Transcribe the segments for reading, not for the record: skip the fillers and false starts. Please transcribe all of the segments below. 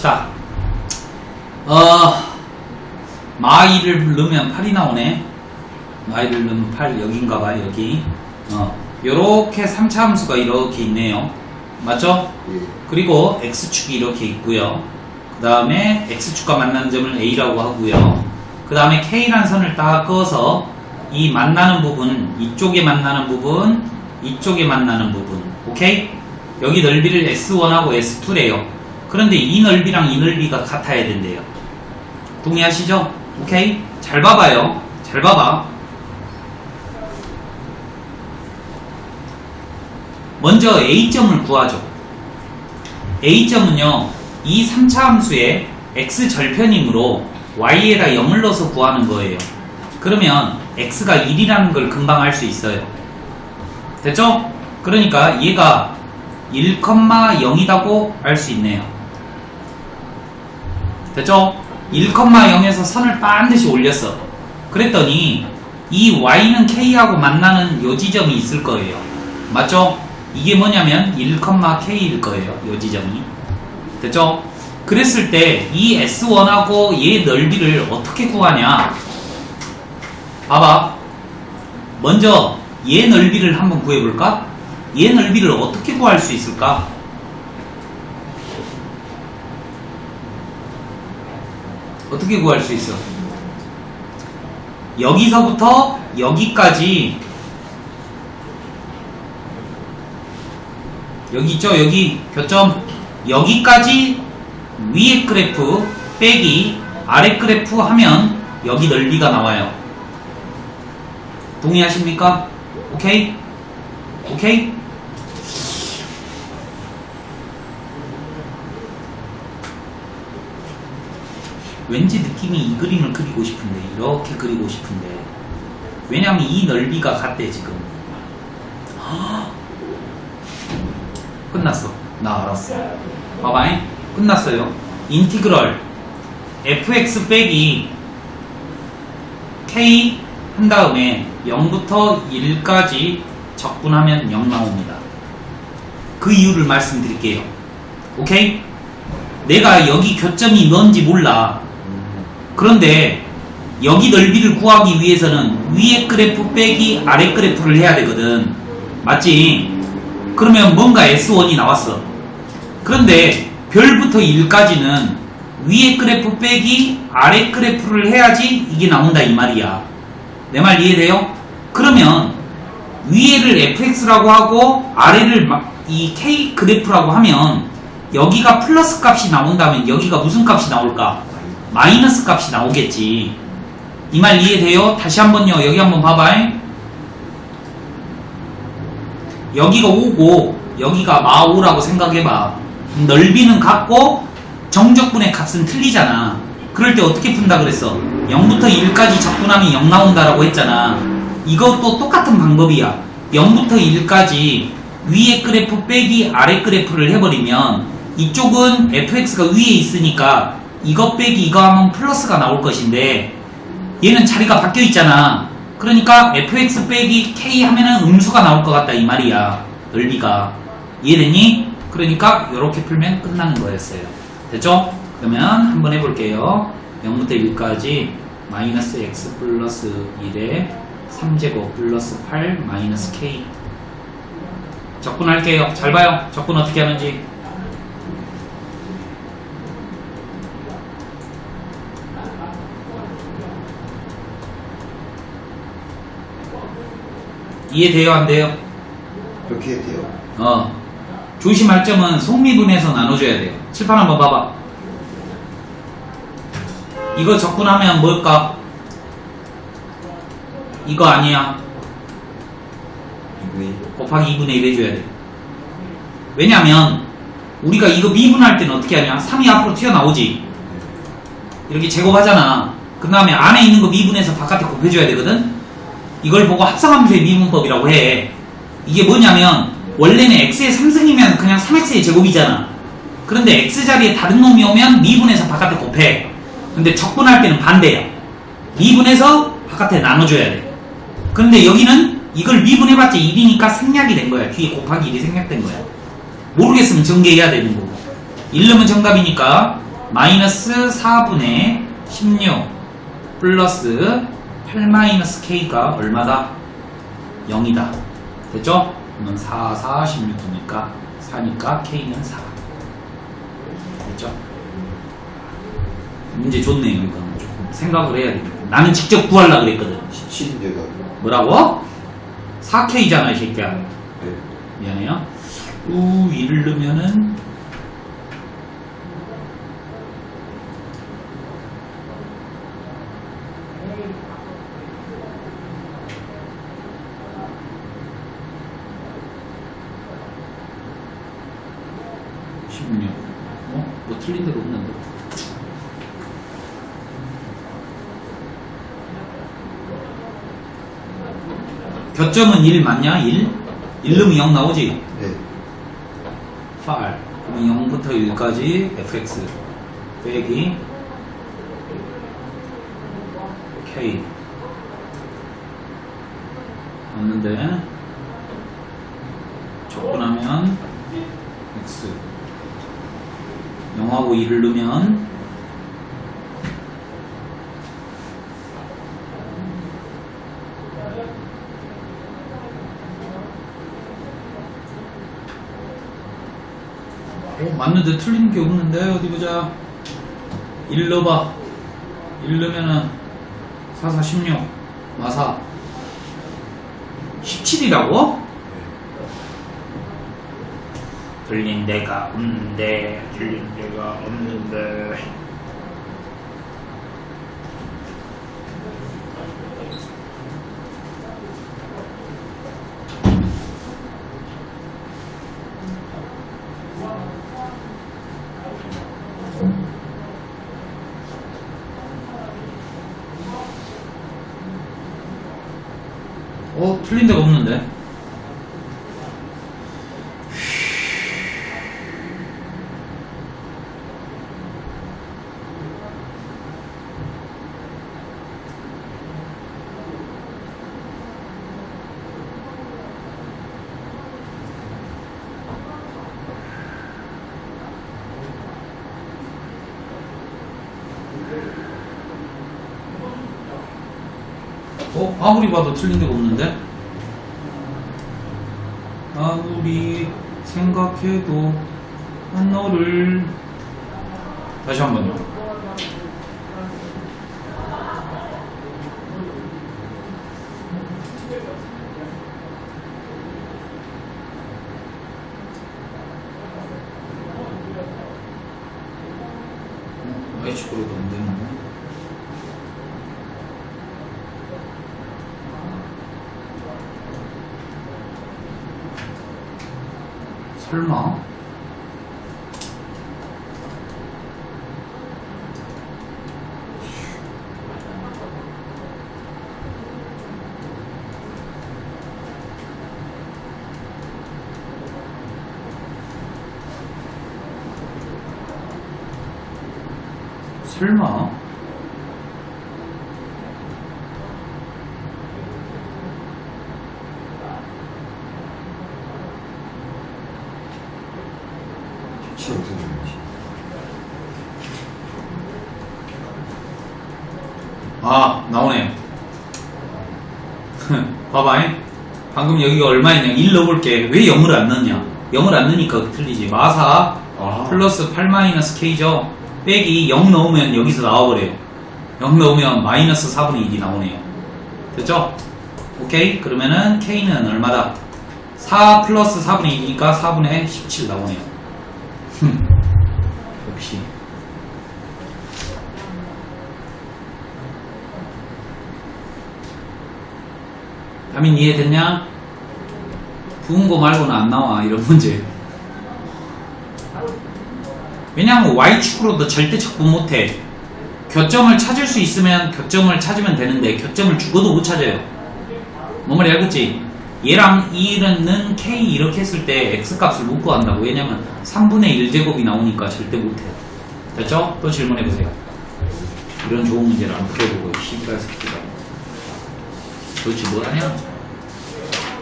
자, 마이를 넣으면 8이 나오네. 마이를 넣으면 8, 여긴가봐, 여기. 요렇게 3차 함수가 이렇게 있네요. 맞죠? 예. 그리고 x축이 이렇게 있고요. 그 다음에 x축과 만나는 점을 a라고 하고요. 그 다음에 k라는 선을 딱 그어서 이 만나는 부분, 이쪽에 만나는 부분, 이쪽에 만나는 부분. 오케이? 여기 넓이를 s1하고 s2래요. 그런데 이 넓이랑 이 넓이가 같아야 된대요. 동의하시죠? 오케이? 잘 봐봐요. 잘 봐봐. 먼저 A점을 구하죠. A점은요, 이 3차 함수의 X절편이므로 Y에다 0을 넣어서 구하는 거예요. 그러면 X가 1이라는 걸 금방 알 수 있어요. 됐죠? 그러니까 얘가 1,0이라고 알 수 있네요. 됐죠? 1,0에서 선을 반드시 올렸어. 그랬더니 이 Y는 K하고 만나는 요 지점이 있을 거예요. 맞죠? 이게 뭐냐면 1,K일 거예요. 요 지점이. 됐죠? 그랬을 때 이 S1하고 얘 넓이를 어떻게 구하냐? 봐봐. 먼저 얘 넓이를 한번 구해볼까? 얘 넓이를 어떻게 구할 수 있을까? 어떻게 구할 수 있어? 여기서부터 여기까지, 여기 있죠? 여기 교점, 여기까지 위에 그래프 빼기 아래 그래프 하면 여기 넓이가 나와요. 동의하십니까? 오케이? 오케이? 왠지 느낌이 이 그림을 그리고 싶은데, 이렇게 그리고 싶은데, 왜냐면 이 넓이가 같대 지금. 끝났어. 나 알았어. 봐봐잉. 끝났어요. 인티그럴 fx 빼기 k 한 다음에 0부터 1까지 적분하면 0 나옵니다. 그 이유를 말씀드릴게요. 오케이? 내가 여기 교점이 뭔지 몰라. 그런데 여기 넓이를 구하기 위해서는 위에 그래프 빼기 아래 그래프를 해야 되거든. 맞지? 그러면 뭔가 S1이 나왔어. 그런데 별부터 1까지는 위에 그래프 빼기 아래 그래프를 해야지 이게 나온다 이 말이야. 내 말 이해돼요? 그러면 위에를 fx라고 하고 아래를 이 k 그래프라고 하면 여기가 플러스 값이 나온다면 여기가 무슨 값이 나올까? 마이너스 값이 나오겠지. 이 말 이해돼요? 다시 한번요. 여기 한번 봐봐. 여기가 5고 여기가 마5라고 생각해봐. 넓이는 같고 정적분의 값은 틀리잖아. 그럴 때 어떻게 푼다 그랬어? 0부터 1까지 적분하면 0 나온다라고 했잖아. 이것도 똑같은 방법이야. 0부터 1까지 위에 그래프 빼기 아래 그래프를 해버리면 이쪽은 fx가 위에 있으니까 이거 빼기 이거 하면 플러스가 나올 것인데 얘는 자리가 바뀌어 있잖아. 그러니까 fx 빼기 k 하면은 음수가 나올 것 같다 이 말이야. 넓이가. 이해되니? 그러니까 이렇게 풀면 끝나는 거였어요. 됐죠? 그러면 한번 해볼게요. 0부터 1까지 마이너스 x 플러스 1에 3제곱 플러스 8 마이너스 k 적분할게요. 잘 봐요. 적분 어떻게 하는지. 이해돼요? 안 돼요? 그렇게 해도 돼요. 조심할 점은 속미분해서 나눠줘야 돼요. 칠판 한번 봐봐. 이거 적분하면 뭘까? 이거 아니야. 2분의 1. 곱하기 2분의 1 해줘야 돼. 왜냐면 우리가 이거 미분할 때는 어떻게 하냐? 3이 앞으로 튀어나오지. 이렇게 제곱하잖아. 그 다음에 안에 있는 거 미분해서 바깥에 곱해줘야 되거든. 이걸 보고 합성함수의 미분법이라고 해. 이게 뭐냐면 원래는 x의 3승이면 그냥 3x의 제곱이잖아. 그런데 x 자리에 다른 놈이 오면 미분해서 바깥에 곱해. 근데 적분할 때는 반대야. 미분해서 바깥에 나눠줘야 돼. 그런데 여기는 이걸 미분해봤자 1이니까 생략이 된 거야. 뒤에 곱하기 1이 생략된 거야. 모르겠으면 전개해야 되는 거고. 1놈은 정답이니까 마이너스 4분의 16 플러스 8 마이너스 k가 얼마다? 0이다. 됐죠? 그러면 4, 4, 16이니까 4니까 k는 4. 됐죠? 문제 좋네요. 이거는 조금 생각을 해야 되겠다. 나는 직접 구하려고 그랬거든. 17인데가. 뭐라고? 4k잖아, 이 새끼야. 네. 미안해요. 이를 넣으면은 16. 뭐 틀린 데가 없는데. 교점은 1 맞냐? 1? 1 넣으면 0 나오지? 네. 8. 그럼 0부터 1까지 fx 빼기 k 맞는데 적분하면 x 0하고 1을 넣으면 맞는데 틀린 게 없는데 어디 보자. 1 넣어봐. 1 넣으면은 4, 4, 16 마사 17이라고? 틀린 데가 없는데 틀린 데가 없는데 틀린 데가 없는데. 아무리 봐도 틀린 데가 없는데? 아무리 생각해도 너를 다시 한번요. H그룹도 안 되는데. 설마? 설마? 나오네요. 봐봐. 방금 여기가 얼마였냐? 1 넣어볼게. 왜 0을 안 넣냐? 0을 안 넣으니까 틀리지. 마사 플러스 8 마이너스 k죠. 빼기 0 넣으면 여기서 나와버려요. 0 넣으면 마이너스 4분의 1이 나오네요. 됐죠? 오케이? 그러면은 k는 얼마다? 4 플러스 4분의 2니까 4분의 17 나오네요. 역시. 다민 이해됐냐? 부은 거 말고는 안 나와, 이런 문제. 왜냐하면 Y축으로도 절대 적분 못해. 교점을 찾을 수 있으면 교점을 찾으면 되는데 교점을 죽어도 못 찾아요. 뭔 말이 알겠지? 얘랑 1은 K 이렇게 했을 때 X값을 못 구한다고. 왜냐면 3분의 1제곱이 나오니까 절대 못해. 됐죠? 또 질문해보세요. 이런 좋은 문제를 안 풀어보고 씨발 새끼가 도대체 뭐하냐?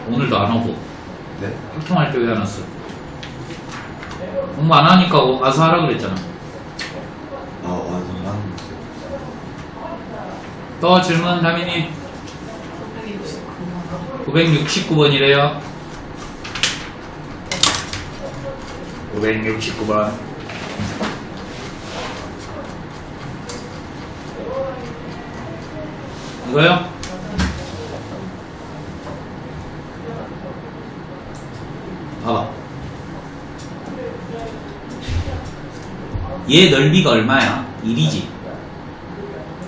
오늘도 안 오고. 네? 학통할 때 왜 안 왔어? 공부 안 하니까 와서 하라 그랬잖아. 또 질문 다민이 969번이래요. 969번. 이거요? 봐봐. 얘 넓이가 얼마야? 1이지.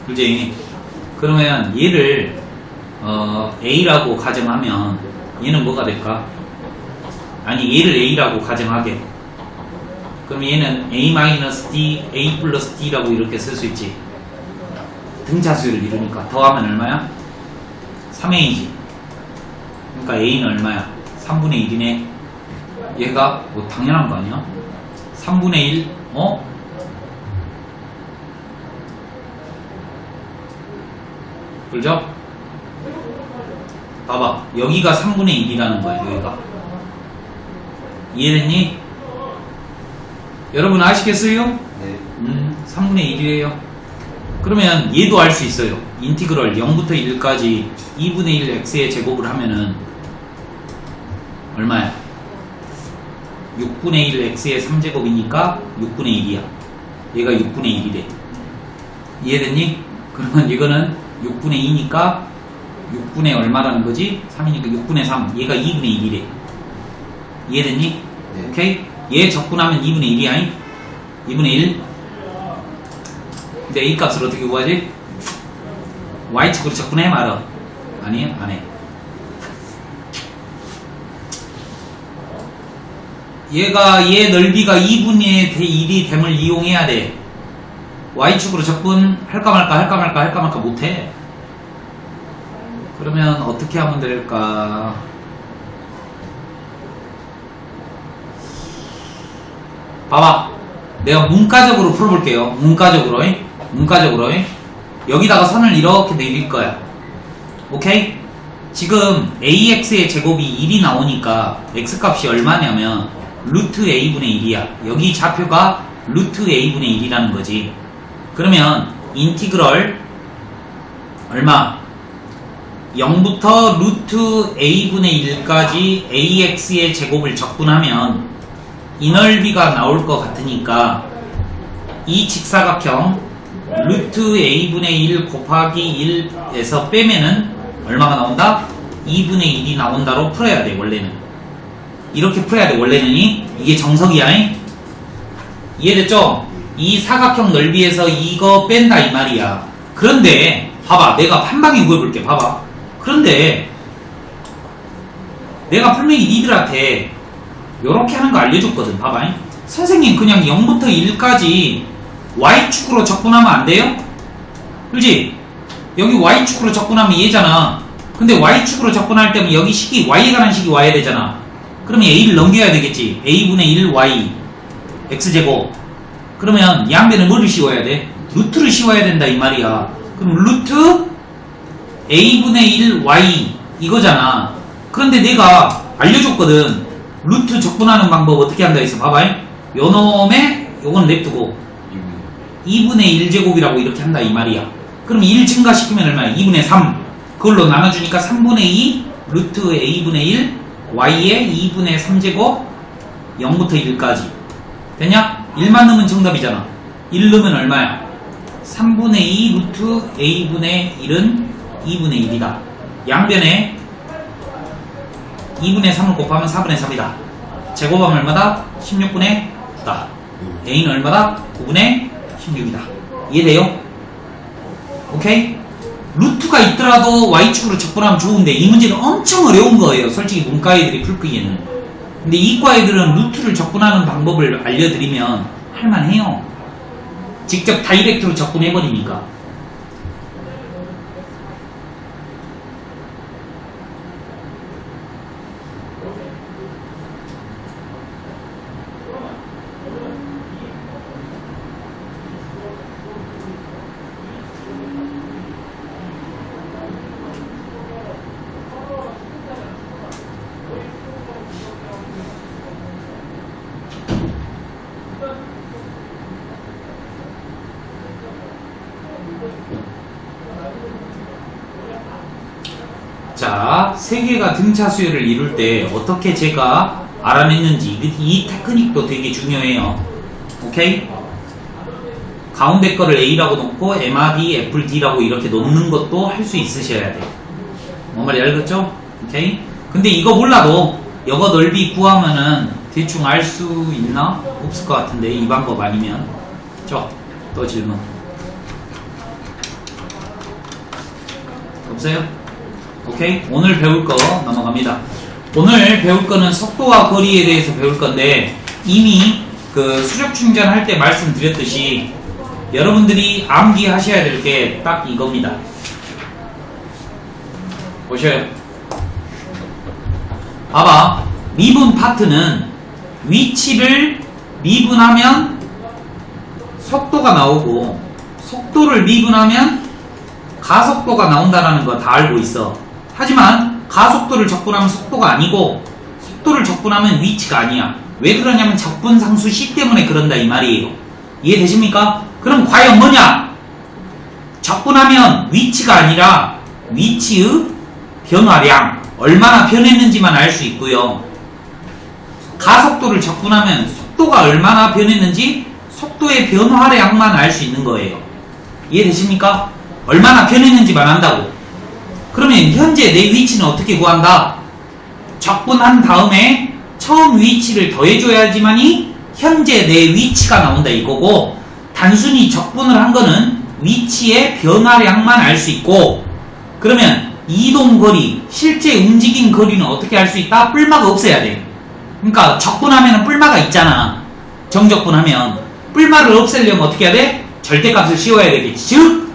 그지? 그러면 얘를 A라고 가정하면 얘는 뭐가 될까? 아니 얘를 A라고 가정하게. 그럼 얘는 A-D, A 플러스 D라고 이렇게 쓸 수 있지. 등차수를 이루니까 더하면 얼마야? 3A지. 그러니까 A는 얼마야? 3분의 1이네. 얘가 뭐 당연한 거 아니야? 3분의 1 그죠? 봐봐. 여기가 3분의 1이라는 거야, 여기가. 이해됐니? 여러분 아시겠어요? 네. 3분의 1이에요. 그러면 얘도 알 수 있어요. 인티그럴 0부터 1까지 2분의 1 x의 제곱을 하면은 얼마야? 6분의 1 x의 3제곱이니까 6분의 1이야. 얘가 6분의 1이래. 이해됐니? 그러면 이거는 6분의 2니까 6분의 얼마라는 거지? 3이니까 6분의 3. 얘가 2분의 1이래. 이해됐니? 네. 오케이? 얘 적분하면 2분의 1이야. 2분의 1. 근데 A 값을 어떻게 구하지? Y축으로 적분해 말아. 아니, 안 해. 얘 넓이가 2분의 1이 됨을 이용해야 돼. Y축으로 적분할까 말까 못해. 그러면 어떻게 하면 될까? 봐봐. 내가 문과적으로 풀어볼게요. 문과적으로. 여기다가 선을 이렇게 내릴 거야. 오케이? 지금 AX의 제곱이 1이 나오니까 X값이 얼마냐면 루트 A분의 1이야. 여기 좌표가 루트 A분의 1이라는 거지. 그러면 인티그럴 얼마? 0부터 루트 A분의 1까지 AX의 제곱을 적분하면 이 넓이가 나올 것 같으니까 이 직사각형 루트 A분의 1 곱하기 1에서 빼면은 얼마가 나온다? 2분의 1이 나온다로 풀어야 돼. 원래는 이렇게 풀어야 돼. 원래는 이게 정석이야. 이해됐죠? 이 사각형 넓이에서 이거 뺀다 이 말이야. 그런데 봐봐. 내가 한 방에 구해볼게. 봐봐. 그런데 내가 분명히 니들한테 요렇게 하는 거 알려줬거든. 봐봐. 선생님 그냥 0부터 1까지 Y축으로 적분하면 안 돼요? 그렇지? 여기 Y축으로 적분하면 얘잖아. 근데 Y축으로 적분할 때면 여기 식이 Y에 관한 식이 와야 되잖아. 그러면 A를 넘겨야 되겠지. A분의 1 Y X제곱. 그러면 양변에 뭐를 씌워야 돼? 루트를 씌워야 된다 이 말이야. 그럼 루트 A분의 1 Y 이거잖아. 그런데 내가 알려줬거든. 루트 적분하는 방법 어떻게 한다 했어. 봐봐. 요 놈에 요건 냅두고 2분의 1제곱이라고 이렇게 한다 이 말이야. 그럼 1 증가시키면 얼마야? 2분의 3. 그걸로 나눠주니까 3분의 2 루트 A분의 1 Y의 2분의 3제곱 0부터 1까지 됐냐? 1만 넣으면 정답이잖아. 1 넣으면 얼마야? 3분의 2 루트 A분의 1은 2분의 1이다. 양변에 2분의 3을 곱하면 4분의 3이다. 제곱하면 얼마다? 16분의 9다. A는 얼마다? 9분의 16이다. 이해돼요? 오케이? 루트가 있더라도 Y축으로 적분하면 좋은데 이 문제는 엄청 어려운 거예요. 솔직히 문과 애들이 풀기에는. 근데 이과 애들은 루트를 적분하는 방법을 알려드리면 할만해요. 직접 다이렉트로 적분해버리니까. 자, 세 개가 등차 수열을 이룰 때 어떻게 제가 알아냈는지 이 테크닉도 되게 중요해요. 오케이? 가운데 거를 A라고 놓고 MRD, FD라고 이렇게 놓는 것도 할 수 있으셔야 돼요. 뭔 말이 알겠죠? 오케이? 근데 이거 몰라도 여거 넓이 구하면은 대충 알 수 있나? 없을 것 같은데 이 방법 아니면. 또 질문 없어요? 오케이? 오늘 배울 거 넘어갑니다. 오늘 배울 거는 속도와 거리에 대해서 배울 건데 이미 그 수력 충전할 때 말씀드렸듯이 여러분들이 암기하셔야 될 게 딱 이겁니다. 보셔요. 봐봐. 미분 파트는 위치를 미분하면 속도가 나오고 속도를 미분하면 가속도가 나온다는 거 다 알고 있어. 하지만 가속도를 적분하면 속도가 아니고 속도를 적분하면 위치가 아니야. 왜 그러냐면 적분상수 C 때문에 그런다 이 말이에요. 이해되십니까? 그럼 과연 뭐냐? 적분하면 위치가 아니라 위치의 변화량 얼마나 변했는지만 알 수 있고요. 가속도를 적분하면 속도가 얼마나 변했는지 속도의 변화량만 알 수 있는 거예요. 이해되십니까? 얼마나 변했는지만 안다고. 그러면 현재 내 위치는 어떻게 구한다? 적분한 다음에 처음 위치를 더해줘야지만이 현재 내 위치가 나온다 이거고, 단순히 적분을 한 거는 위치의 변화량만 알 수 있고, 그러면 이동거리, 실제 움직인 거리는 어떻게 알 수 있다? 뿔마가 없어야 돼. 그러니까 적분하면 뿔마가 있잖아. 정적분하면 뿔마를 없애려면 어떻게 해야 돼? 절대값을 씌워야 되겠지. 즉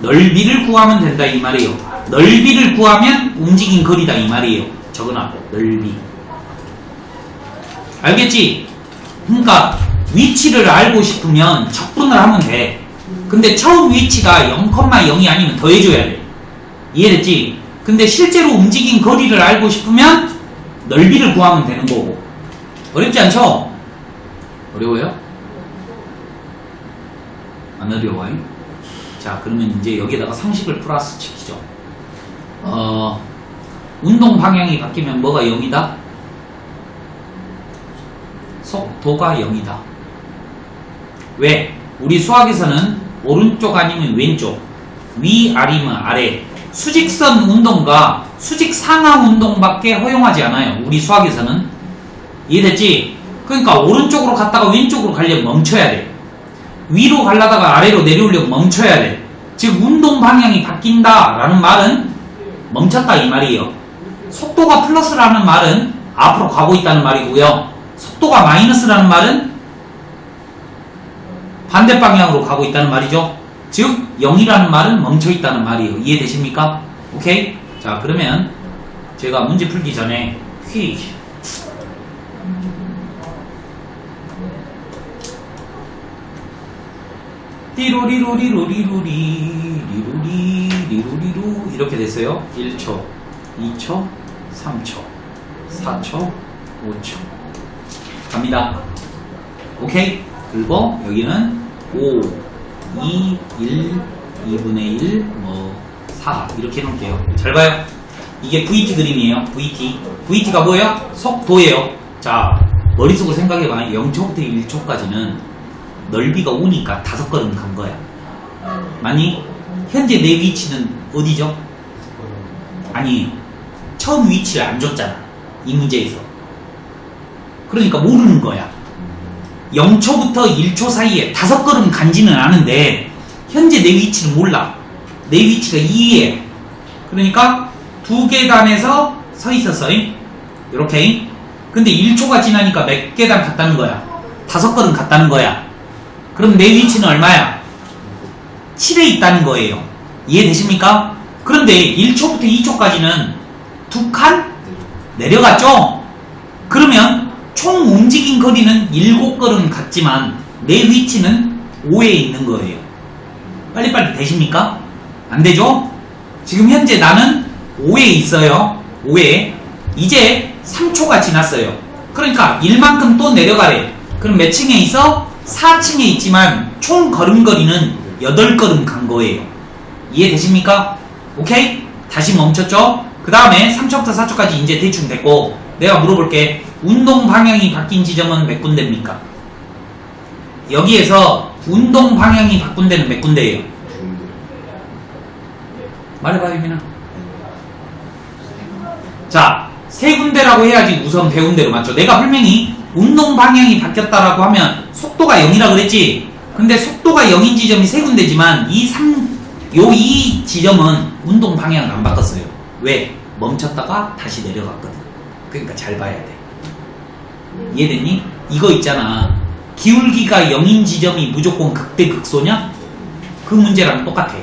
넓이를 구하면 된다 이 말이에요. 넓이를 구하면 움직인 거리다 이 말이에요. 적어놨고 넓이. 알겠지? 그러니까 위치를 알고 싶으면 적분을 하면 돼. 근데 처음 위치가 0,0이 아니면 더해줘야 돼. 이해됐지? 근데 실제로 움직인 거리를 알고 싶으면 넓이를 구하면 되는 거고. 어렵지 않죠? 어려워요? 안 어려워요? 자, 그러면 이제 여기다가 상식을 플러스 시키죠. 운동 방향이 바뀌면 뭐가 0이다? 속도가 0이다. 왜? 우리 수학에서는 오른쪽 아니면 왼쪽, 위 아니면 아래, 수직선 운동과 수직 상하 운동밖에 허용하지 않아요. 우리 수학에서는. 이해됐지? 그러니까 오른쪽으로 갔다가 왼쪽으로 가려면 멈춰야 돼. 위로 가려다가 아래로 내려오려면 멈춰야 돼. 즉 운동 방향이 바뀐다 라는 말은 멈췄다 이 말이에요. 속도가 플러스라는 말은 앞으로 가고 있다는 말이고요. 속도가 마이너스라는 말은 반대 방향으로 가고 있다는 말이죠. 즉 0이라는 말은 멈춰 있다는 말이에요. 이해되십니까? 오케이? 자, 그러면 제가 문제 풀기 전에 퀴즈. 띠로리로리로리로리 리로리 리로리로 이렇게 됐어요. 1초, 2초, 3초, 4초, 5초 갑니다. 오케이? 그리고 여기는 5, 2, 1, 2분의 1, 4 이렇게 해놓을게요. 잘 봐요. 이게 VT 그림이에요. VT. VT가 뭐예요? 속도예요. 자, 머릿속으로 생각해봐. 0초부터 1초까지는 넓이가 5니까 5걸음 간 거야. 아니, 현재 내 위치는 어디죠? 아니, 처음 위치를 안 줬잖아. 이 문제에서. 그러니까 모르는 거야. 0초부터 1초 사이에 5걸음 간지는 않은데 현재 내 위치는 몰라. 내 위치가 2에. 그러니까 2계단에서 서 있었어. 이렇게. 근데 1초가 지나니까 몇 계단 갔다는 거야? 5걸음 갔다는 거야. 그럼 내 위치는 얼마야? 7에 있다는 거예요. 이해되십니까? 그런데 1초부터 2초까지는 2칸 내려갔죠? 그러면 총 움직인 거리는 7걸음 갔지만 내 위치는 5에 있는 거예요. 빨리빨리 되십니까? 안 되죠? 지금 현재 나는 5에 있어요. 5에. 이제 3초가 지났어요. 그러니까 1만큼 또 내려가래. 그럼 몇 층에 있어? 4층에 있지만 총 걸음거리는 8걸음 간 거예요. 이해되십니까? 오케이? 다시 멈췄죠? 그 다음에 3초부터 4초까지 이제 대충 됐고, 내가 물어볼게. 운동 방향이 바뀐 지점은 몇 군데입니까? 여기에서 운동 방향이 바꾼 데는 몇 군데예요? 좋은데. 말해봐, 유민아. 자, 세 군데라고 해야지 우선 배운 대로 맞죠? 내가 분명히 운동 방향이 바뀌었다라고 하면 속도가 0이라 그랬지? 근데 속도가 0인 지점이 세 군데지만 이 지점은 운동 방향을 안 바꿨어요. 왜? 멈췄다가 다시 내려갔거든. 그러니까 잘 봐야 돼. 이해됐니? 이거 있잖아. 기울기가 0인 지점이 무조건 극대 극소냐? 그 문제랑 똑같아.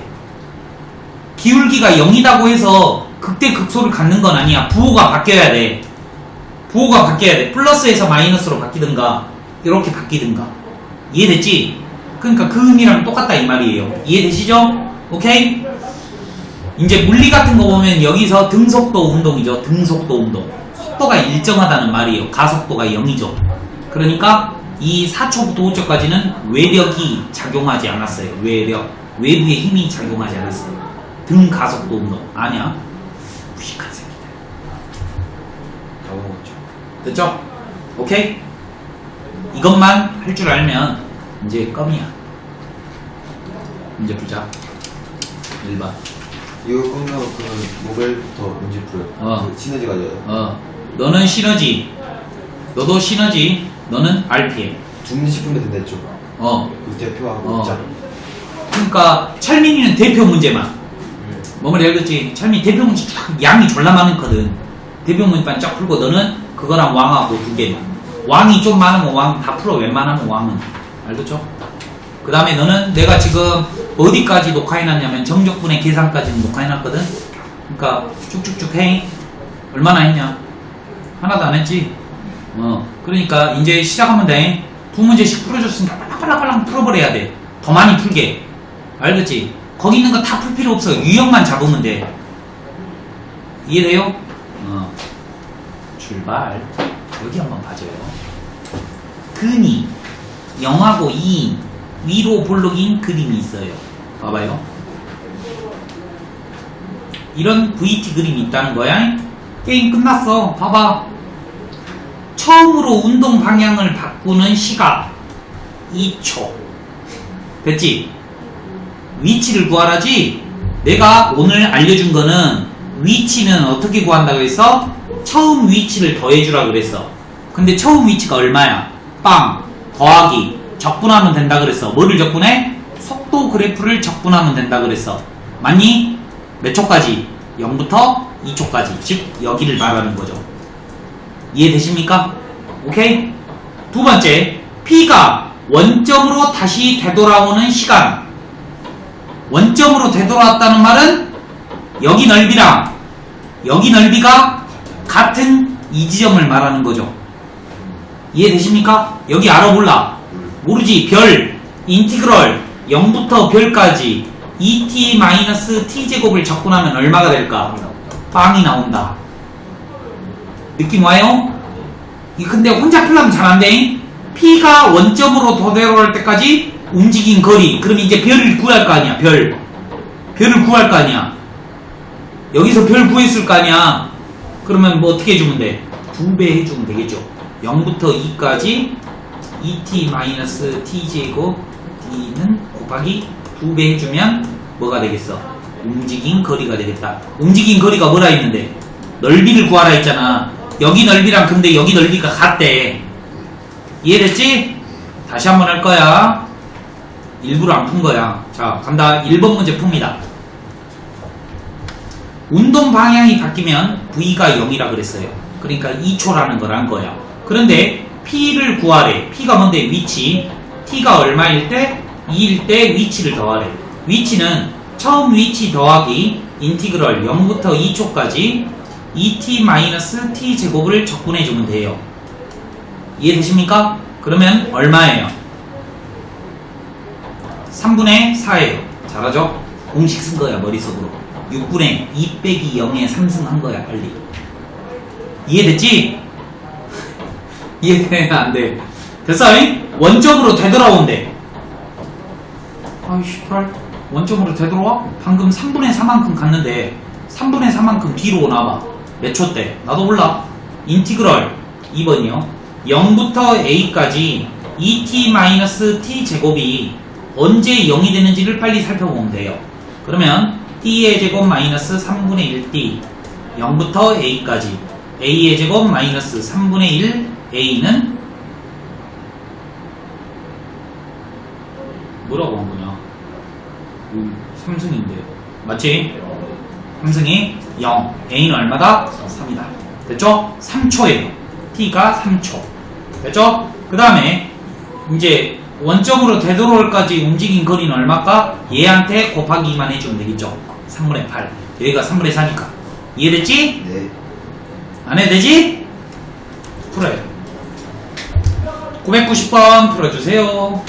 기울기가 0이라고 해서 극대 극소를 갖는 건 아니야. 부호가 바뀌어야 돼. 부호가 바뀌어야 돼. 플러스에서 마이너스로 바뀌든가 이렇게 바뀌든가. 이해됐지? 그러니까 그 의미랑 똑같다 이 말이에요. 이해되시죠? 오케이? 이제 물리 같은 거 보면 여기서 등속도 운동이죠. 등속도 운동. 속도가 일정하다는 말이에요. 가속도가 0이죠. 그러니까 이 4초부터 5초까지는 외력이 작용하지 않았어요. 외력. 외부의 힘이 작용하지 않았어요. 등 가속도 운동. 아니야. 무식한 새끼들. 다 먹었죠. 됐죠? 오케이? 이것만 할 줄 알면 이제 껌이야. 문제 풀자. 1번. 이거 끝나고 그 모바일부터 문제 풀어요. 그 시너지 가져요. 너는 시너지. 너도 시너지. 너는 RPM. 두 문제 짚으면 된댔죠. 그 대표하고 입장. 그러니까 철민이는 대표 문제만. 뭐뭐 예를 들지. 철민이 대표 문제 쫙 양이 졸라 많거든. 대표 문제만 쫙 풀고 너는 그거랑 왕하고 두 개만. 왕이 좀 많으면 왕 다 풀어. 웬만하면 왕은. 알겠죠? 그 다음에 너는 내가 지금 어디까지 녹화해놨냐면 정적분의 계산까지는 녹화해놨거든. 그러니까 쭉쭉쭉 해. 얼마나 했냐? 하나도 안 했지? 그러니까 이제 시작하면 돼. 두 문제씩 풀어줬으니까 빨랑빨랑 풀어버려야 돼. 더 많이 풀게. 알겠지? 거기 있는 거 다 풀 필요 없어. 유형만 잡으면 돼. 이해돼요? 출발. 여기 한번 봐줘요. 근이 0하고 2인 위로 볼록인 그림이 있어요. 봐봐요. 이런 VT 그림이 있다는 거야. 게임 끝났어. 봐봐. 처음으로 운동 방향을 바꾸는 시각 2초. 됐지? 위치를 구하라지. 내가 오늘 알려준 거는 위치는 어떻게 구한다고 했어? 처음 위치를 더해주라 그랬어. 근데 처음 위치가 얼마야? 빵 더하기 적분하면 된다 그랬어. 뭐를 적분해? 속도 그래프를 적분하면 된다 그랬어. 맞니? 몇 초까지? 0부터 2초까지. 즉 여기를 말하는 거죠. 이해되십니까? 오케이? 두 번째, P가 원점으로 다시 되돌아오는 시간. 원점으로 되돌아왔다는 말은 여기 넓이랑 여기 넓이가 같은 이 지점을 말하는 거죠. 이해되십니까? 여기 알아 몰라? 모르지. 별, 인티그럴 0부터 별까지 2t-t제곱을 적분하면 얼마가 될까? 빵이 나온다. 느낌 와요? 근데 혼자 풀려면 잘 안 돼. P가 원점으로 되돌아올 때까지 움직인 거리. 그럼 이제 별을 구할 거 아니야. 별을 구할 거 아니야. 여기서 별 구했을 거 아니야. 그러면 뭐 어떻게 해주면 돼? 2배 해주면 되겠죠. 0부터 2까지 2t-t제곱 d는 곱하기 2배 해주면 뭐가 되겠어? 움직인 거리가 되겠다. 움직인 거리가 뭐라 했는데? 넓이를 구하라 했잖아. 여기 넓이랑 근데 여기 넓이가 같대. 이해됐지? 다시 한번 할 거야. 일부러 안 푼 거야. 자, 간다. 1번 문제 풉니다. 운동 방향이 바뀌면 V가 0이라 그랬어요. 그러니까 2초라는 걸 한 거야. 그런데 P를 구하래. P가 뭔데? 위치. T가 얼마일 때? 2일 때 위치를 더하래. 위치는 처음 위치 더하기 인티그럴 0부터 2초까지 2t-t 제곱을 적분해주면 돼요. 이해되십니까? 그러면 얼마예요? 3분의 4예요. 잘하죠? 공식 쓴 거야, 머릿속으로. 6분의 2 빼기 0에 3승 한 거야, 빨리. 이해됐지? 이해되면 안 돼. 됐어? 원점으로 되돌아온대. 아이씨, 발. 원점으로 되돌아와? 방금 3분의 4만큼 갔는데 3분의 4만큼 뒤로 나와봐. 몇 초 때? 나도 몰라. 인티그럴 2번이요. 0부터 a까지 2t-t 제곱이 언제 0이 되는지를 빨리 살펴보면 돼요. 그러면 t의 제곱 마이너스 3분의 1t 0부터 a까지 a의 제곱 마이너스 3분의 1 a는 뭐라고 한 거냐? 3승인데 맞지? 3승이 0 a는 얼마다? 3이다. 됐죠? 3초예요. t가 3초. 됐죠? 그 다음에 이제 원점으로 되돌아올까지 움직인 거리는 얼마일까? 얘한테 곱하기 2만 해주면 되겠죠? 3분의 8 여기가 3분의 4니까 이해됐지? 네. 안 해도 되지? 풀어요. 990번 풀어주세요.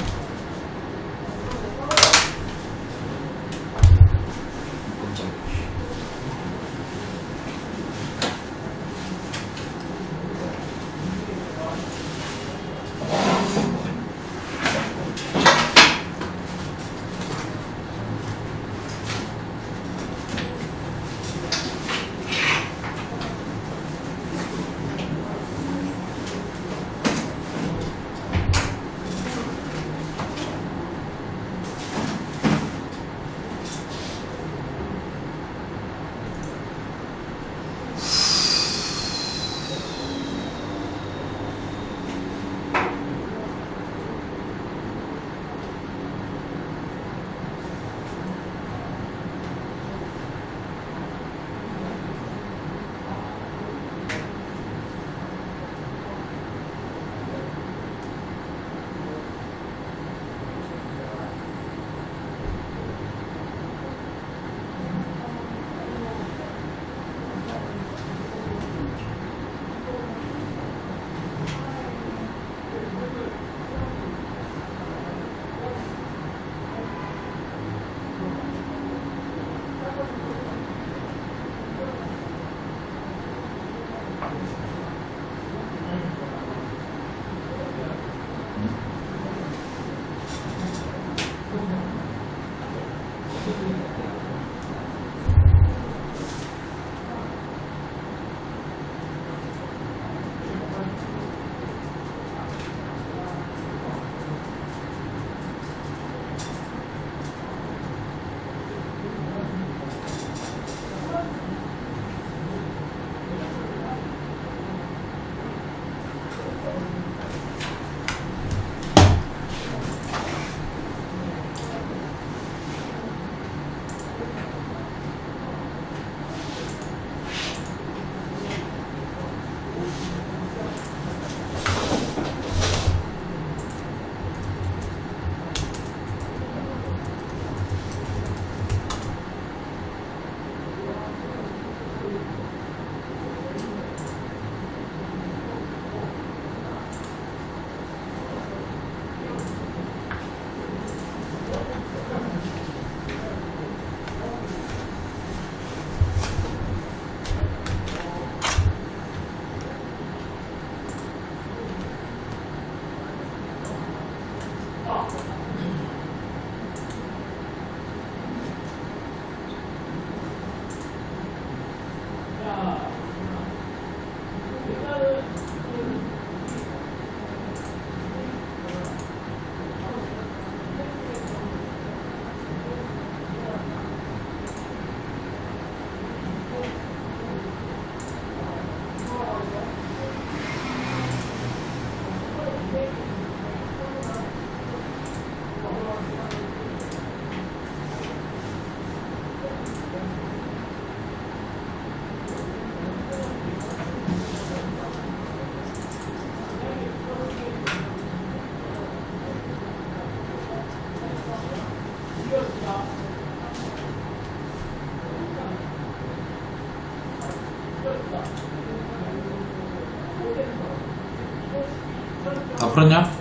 다 풀었냐?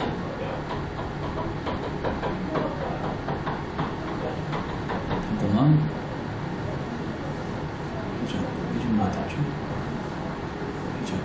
잠깐만. 그죠? 이좀 맞았죠? 그죠?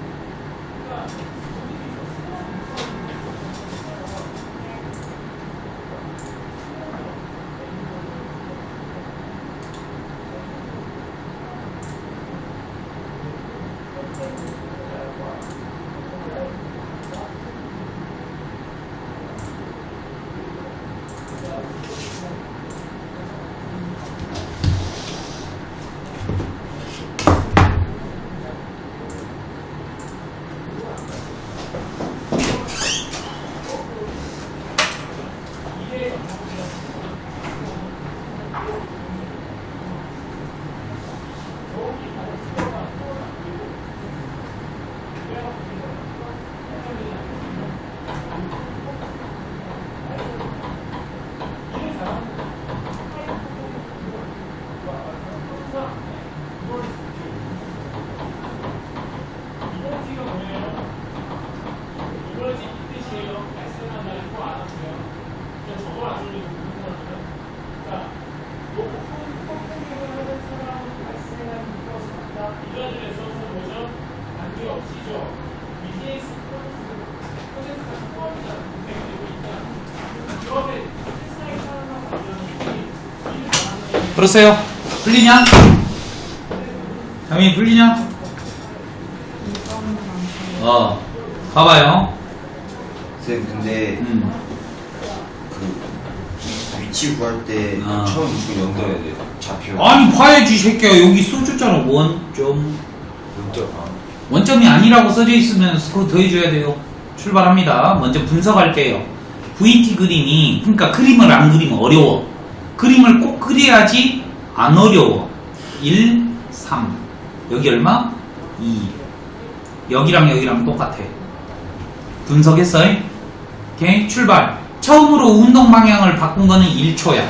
그러세요? 풀리냐? 당연히 풀리냐? 봐봐요. 쌤 근데 그 위치 구할 때 처음 무조건 0 넣어야 돼요. 좌표. 아니 봐야지 새끼야. 여기 써줬잖아. 원점. 원점이 아니라고 써져 있으면 그거 더해줘야 돼요. 출발합니다. 먼저 분석할게요. VT 그림이, 그러니까 그림을 안 그리면 어려워. 그림을 꼭 그려야지 안 어려워. 1, 3. 여기 얼마? 2. 여기랑 여기랑 똑같아. 분석했어? 오케이? 출발. 처음으로 운동 방향을 바꾼 거는 1초야.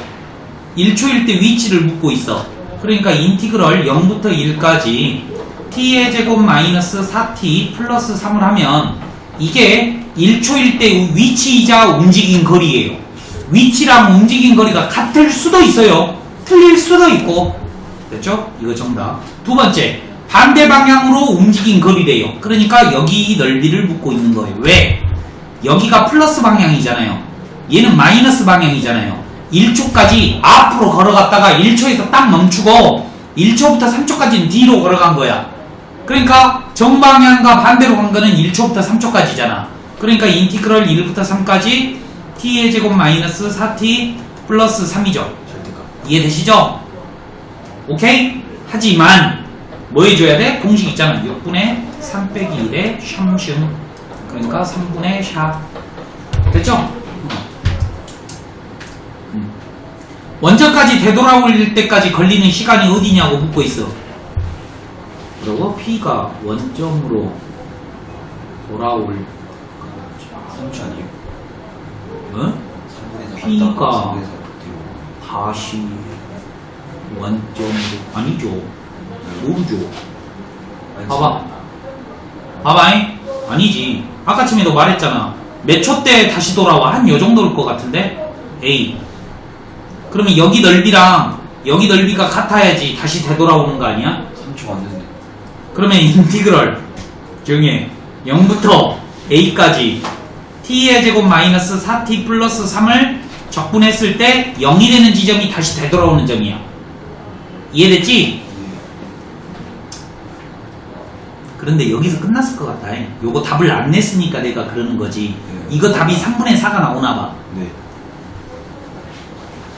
1초일 때 위치를 묻고 있어. 그러니까 인티그럴 0부터 1까지 t의 제곱 마이너스 4t 플러스 3을 하면 이게 1초일 때 위치이자 움직인 거리예요. 위치랑 움직인 거리가 같을 수도 있어요. 틀릴 수도 있고. 됐죠? 이거 정답. 두 번째, 반대 방향으로 움직인 거리래요. 그러니까 여기 넓이를 묻고 있는 거예요. 왜? 여기가 플러스 방향이잖아요. 얘는 마이너스 방향이잖아요. 1초까지 앞으로 걸어갔다가 1초에서 딱 멈추고 1초부터 3초까지는 뒤로 걸어간 거야. 그러니까 정방향과 반대로 간 거는 1초부터 3초까지잖아. 그러니까 인티그럴 1부터 3까지 t의 제곱 마이너스 4t 플러스 3이죠. 이해되시죠? 오케이? 하지만 뭐 해줘야 돼? 공식 있잖아. 6분의 3 빼기 1의 샴슌. 그러니까 3분의 샵. 됐죠? 원점까지 되돌아올 때까지 걸리는 시간이 어디냐고 묻고 있어. 그리고 P가 원점으로 돌아올 3초 아니에요? 어? P가 다시 원점으로 아니죠. 모르죠. 봐봐. 봐봐잉. 아니지. 아까 처음에도 말했잖아. 몇 초 때 다시 돌아와? 한 요 정도일 것 같은데? A. 그러면 여기 넓이랑 여기 넓이가 같아야지 다시 되돌아오는 거 아니야? 3초 안 됐네. 그러면 인티그럴 조용히 0부터 A까지 t의 제곱 마이너스 4t 플러스 3을 적분했을 때 0이 되는 지점이 다시 되돌아오는 점이야. 이해됐지? 그런데 여기서 끝났을 것 같아. 요거 답을 안 냈으니까 내가 그러는 거지. 이거 답이 3분의 4가 나오나봐. 네.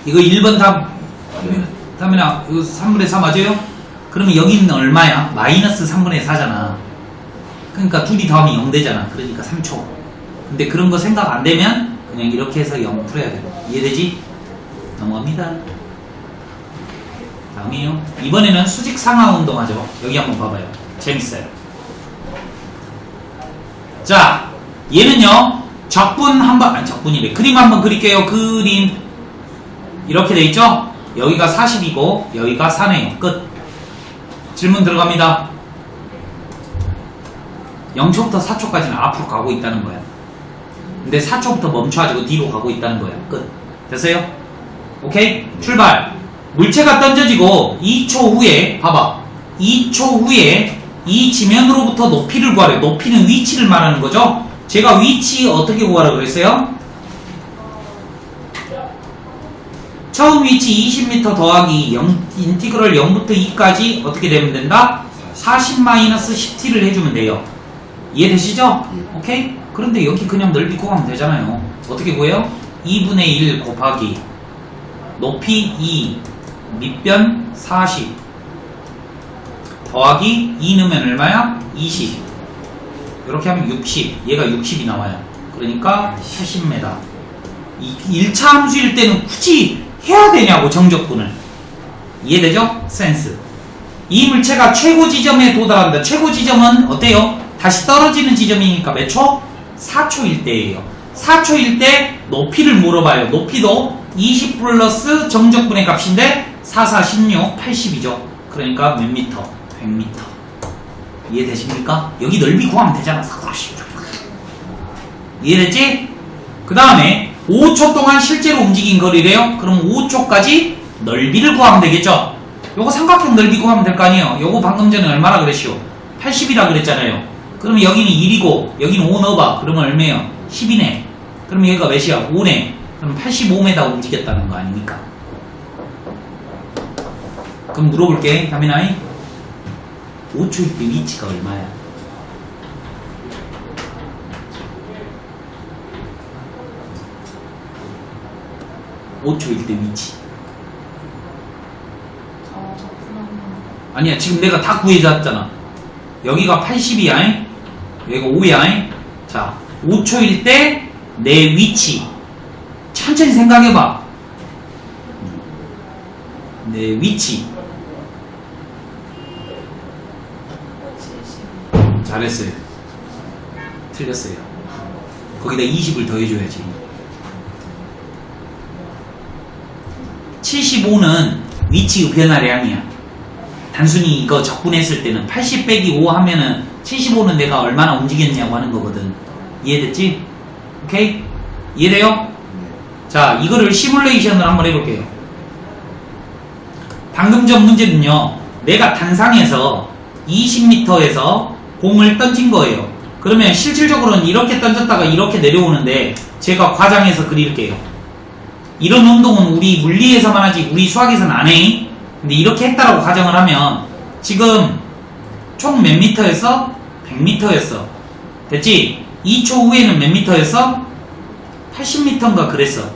이거 1번 답, 답이나 이거 3분의 4 맞아요? 그러면 여기는 얼마야? 마이너스 3분의 4잖아. 그러니까 둘이 더하면 0 되잖아. 그러니까 3초. 근데 그런 거 생각 안 되면 그냥 이렇게 해서 0 풀어야 돼. 이해되지? 넘어갑니다. 다음이에요. 이번에는 수직 상하 운동 하죠. 여기 한번 봐봐요. 재밌어요. 자, 얘는요, 적분 한번, 아니 적분이래. 그림 한번 그릴게요. 그림. 이렇게 돼 있죠? 여기가 40이고, 여기가 4네요. 끝. 질문 들어갑니다. 0초부터 4초까지는 앞으로 가고 있다는 거야. 근데 4초부터 멈춰가지고 뒤로 가고 있다는 거야. 끝. 됐어요? 오케이? 출발. 물체가 던져지고 2초 후에, 봐봐. 2초 후에 이 지면으로부터 높이를 구하래요. 높이는 위치를 말하는 거죠? 제가 위치 어떻게 구하라고 그랬어요? 처음 위치 20m 더하기 0, 인티그럴 0부터 2까지 어떻게 되면 된다? 40-10t를 해주면 돼요. 이해되시죠? 예. 오케이? 그런데 여기 그냥 넓이 구하면 되잖아요. 어떻게 구해요? 2분의 1 곱하기 높이 2 밑변 40 더하기 2 넣으면 얼마야? 20. 이렇게 하면 60. 얘가 60이 나와요. 그러니까 80m. 1차 함수일 때는 굳이 해야 되냐고, 정적분을. 이해되죠? 센스. 이 물체가 최고 지점에 도달합니다. 최고 지점은 어때요? 다시 떨어지는 지점이니까 몇 초? 4초일 때예요. 4초일 때 높이를 물어봐요. 높이도 20 플러스 정적분의 값인데 4, 4, 16, 80이죠. 그러니까 몇 미터? 100m. 이해되십니까? 여기 넓이 구하면 되잖아. 4, 4, 16. 이해됐지? 그 다음에 5초 동안 실제로 움직인 거리래요. 그럼 5초까지 넓이를 구하면 되겠죠? 요거 삼각형 넓이 구하면 될 거 아니에요. 요거 방금 전에 얼마나 그랬시오? 80이라 그랬잖아요. 그러면 여기는 1이고 여기는 5 넣어봐. 그러면 얼마예요? 10이네. 그러면 여기가 몇이야? 5네. 그럼 85m 움직였다는 거 아닙니까? 그럼 물어볼게. 다미나이 5초일 때 위치가 얼마야? (5초일) 때 위치. 아니야, 지금 내가 다 구해줬잖아. 여기가 80이야, 여기가 5야. 자, 5초일 때 내 위치. 천천히 생각해봐. 내 위치. 잘했어요. 틀렸어요. 거기다 20을 더해줘야지. 75는 위치의 변화량이야. 단순히 이거 적분했을 때는 80 빼기 5 하면은 75는 내가 얼마나 움직였냐고 하는 거거든. 이해됐지? 오케이? 이해돼요? 자, 이거를 시뮬레이션을 한번 해볼게요. 방금 전 문제는요, 내가 단상에서 20m에서 공을 던진 거예요. 그러면 실질적으로는 이렇게 던졌다가 이렇게 내려오는데 제가 과장해서 그릴게요. 이런 운동은 우리 물리에서만 하지 우리 수학에서는 안 해. 근데 이렇게 했다라고 가정을 하면 지금 총 몇 미터였어? 100m였어. 됐지? 2초 후에는 몇 미터였어? 80m인가 그랬어.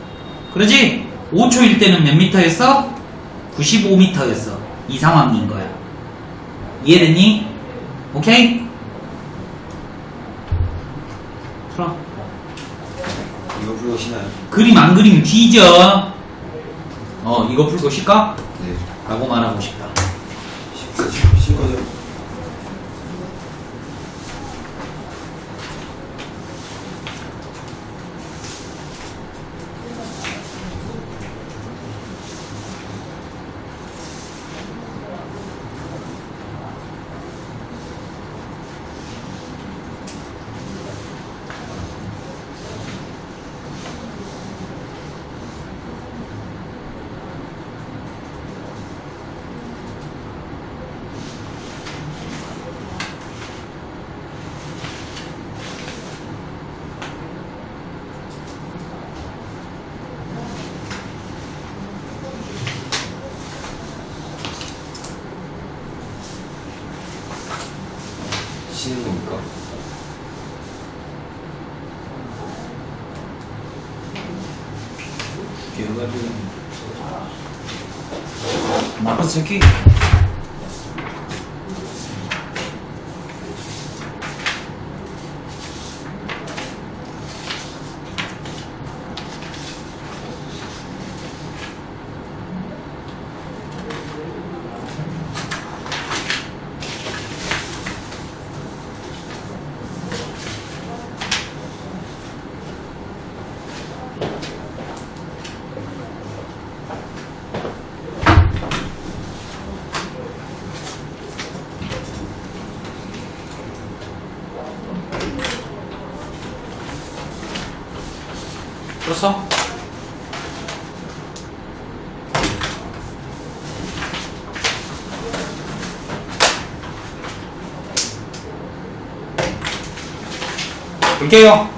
그러지? 5초일 때는 몇 미터였어? 95m였어. 이 상황인 거야. 이해됐니? 오케이? 풀어. 이거 풀고 쉬나요? 그림 안 그리면 뒤져. 이거 풀고 쉴까? 네. 라고 말하고 싶다. 쉴 거죠? 쉬는 겁니까? 나쁜 새끼. 풀었어? 볼게요.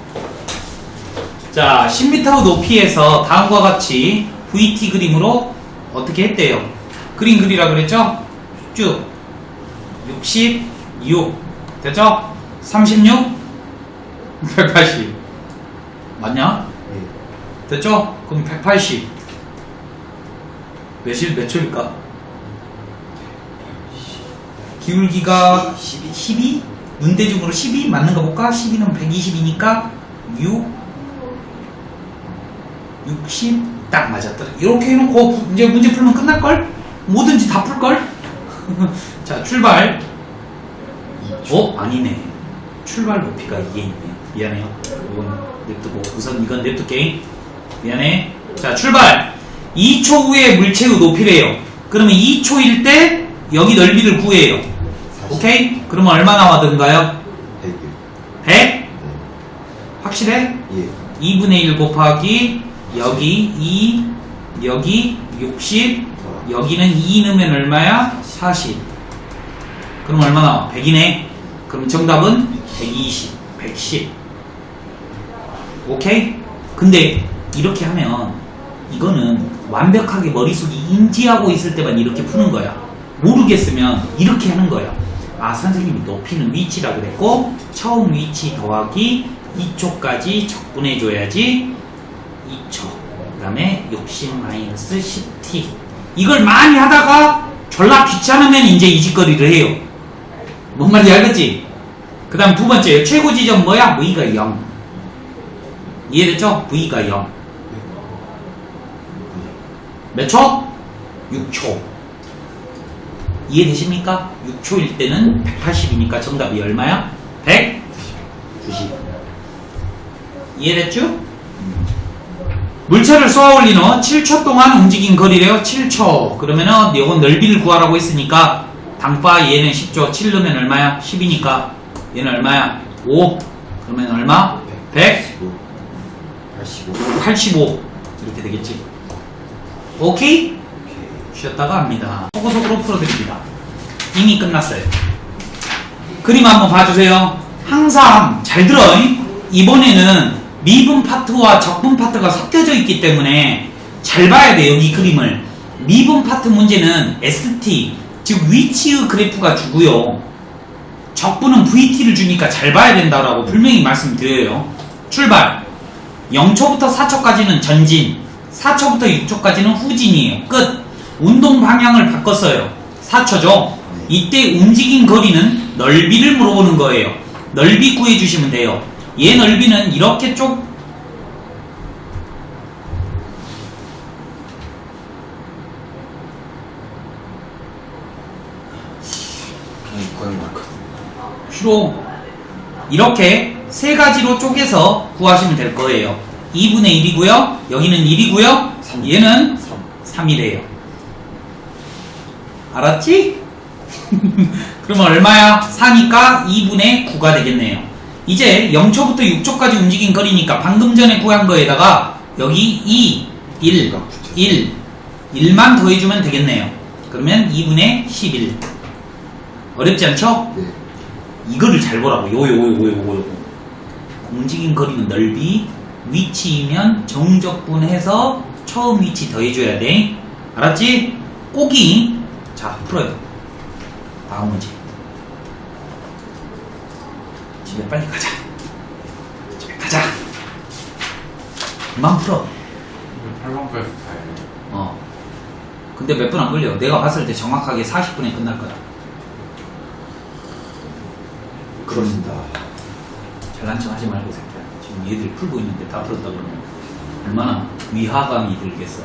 자, 10m 높이에서 다음과 같이 VT 그림으로 어떻게 했대요? 그림 그리라 그랬죠? 쭉 66 됐죠? 36 180 맞냐? 예. 됐죠? 그럼 180 몇 초일까? 기울기가 12? 눈대중으로 12? 맞는 거 볼까? 12는 120이니까 60 딱 맞았더라. 이렇게 해놓고 이제 문제 풀면 끝날걸? 뭐든지 다 풀걸? 자, 출발. 아니네. 출발 높이가 이게 있네. 미안해요. 이건 냅두고 우선 이건 냅둘게. 미안해. 자, 출발. 2초 후에 물체의 높이래요. 그러면 2초일 때 여기 넓이를 구해요. 40. 오케이? 그러면 얼마 나와든가요? 100. 100? 네. 확실해? 예. 2분의 1 곱하기 여기 2 여기 60 여기는 2 넣으면 얼마야? 40. 그럼 얼마 나와? 100이네. 그럼 정답은 120 110. 오케이? 근데 이렇게 하면 이거는 완벽하게 머릿속이 인지하고 있을 때만 이렇게 푸는 거야. 모르겠으면 이렇게 하는 거야. 아, 선생님이 높이는 위치라 그랬고 처음 위치 더하기 2초까지 적분해줘야지 2초 그 다음에 60-10t 이걸 많이 하다가 졸라 귀찮으면 이제 이 짓거리를 해요. 뭔 말인지 알겠지? 그 다음 두 번째 최고 지점 뭐야? V가 0 이해됐죠? V가 0 몇 초? 6초 이해되십니까? 6초일 때는 180이니까 정답이 얼마야? 190 이해됐죠? 물체를 쏘아 올린 후 7초 동안 움직인 거리래요. 7초. 그러면은 이건 넓이를 구하라고 했으니까 당파 얘는 10조 7 넣으면 얼마야? 10이니까 얘는 얼마야? 5. 그러면 얼마? 100 85 이렇게 되겠지. 오케이? 쉬었다가 합니다. 소고속으로 풀어드립니다. 이미 끝났어요. 그림 한번 봐주세요. 항상 잘 들어. 이번에는 미분 파트와 적분 파트가 섞여져 있기 때문에 잘 봐야 돼. 여기 그림을. 미분 파트 문제는 ST 즉 위치의 그래프가 주고요. 적분은 VT를 주니까 잘 봐야 된다라고 분명히 말씀드려요. 출발. 0초부터 4초까지는 전진, 4초부터 6초까지는 후진이에요. 끝. 운동 방향을 바꿨어요. 4초죠. 이때 움직인 거리는 넓이를 물어보는 거예요. 넓이 구해주시면 돼요. 얘 넓이는 이렇게 쪽 싫어. 이렇게 세 가지로 쪼개서 구하시면 될 거예요. 2분의 1이고요. 여기는 1이고요. 3. 얘는 3이래요. 알았지? 그러면 얼마야? 4니까 2분의 9가 되겠네요. 이제 0초부터 6초까지 움직인 거리니까 방금 전에 구한 거에다가 여기 2, 1만 더해주면 되겠네요. 그러면 2분의 11. 어렵지 않죠? 네. 이거를 잘 보라고. 요거. 움직인 거리는 넓이, 위치이면 정적분해서 처음 위치 더해줘야 돼. 알았지? 꼬기. 자, 풀어요. 다음 문제. 집에 빨리 가자. 집에 가자. 그만 풀어. 8번까지 가야 돼. 근데 몇 분 안 걸려. 내가 봤을 때 정확하게 40분에 끝날 거야. 그렇습니다. 잘난 척 하지 말고 새끼야. 지금 얘들 풀고 있는데 다 풀었다 그러면 얼마나 위화감이 들겠어.